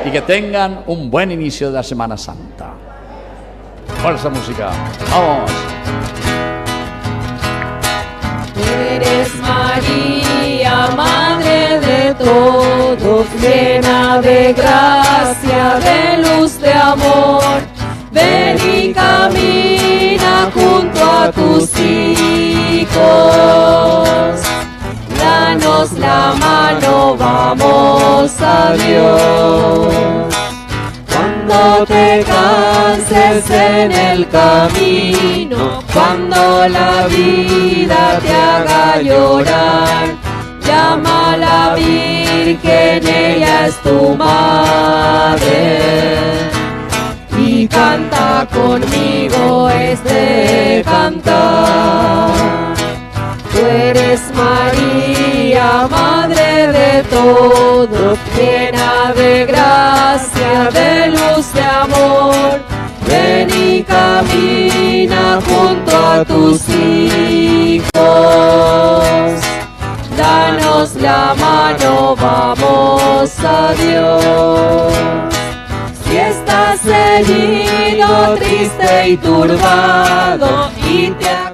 y que tengan un buen inicio de la Semana Santa. Fuerza música, vamos. Tú eres María, Madre de todos, llena de gracia, de luz, de amor. Ven y camina junto a tus hijos. Danos la mano, vamos a Dios. Cuando te canses en el camino, cuando la vida te haga llorar, llama a la Virgen, ella es tu madre. Y canta conmigo este cantar. Tú eres María, Madre de todos, llena de gracia, de luz, de amor. Ven y camina junto a tus hijos. Danos la mano, vamos a Dios. Si estás herido, triste y turbado y te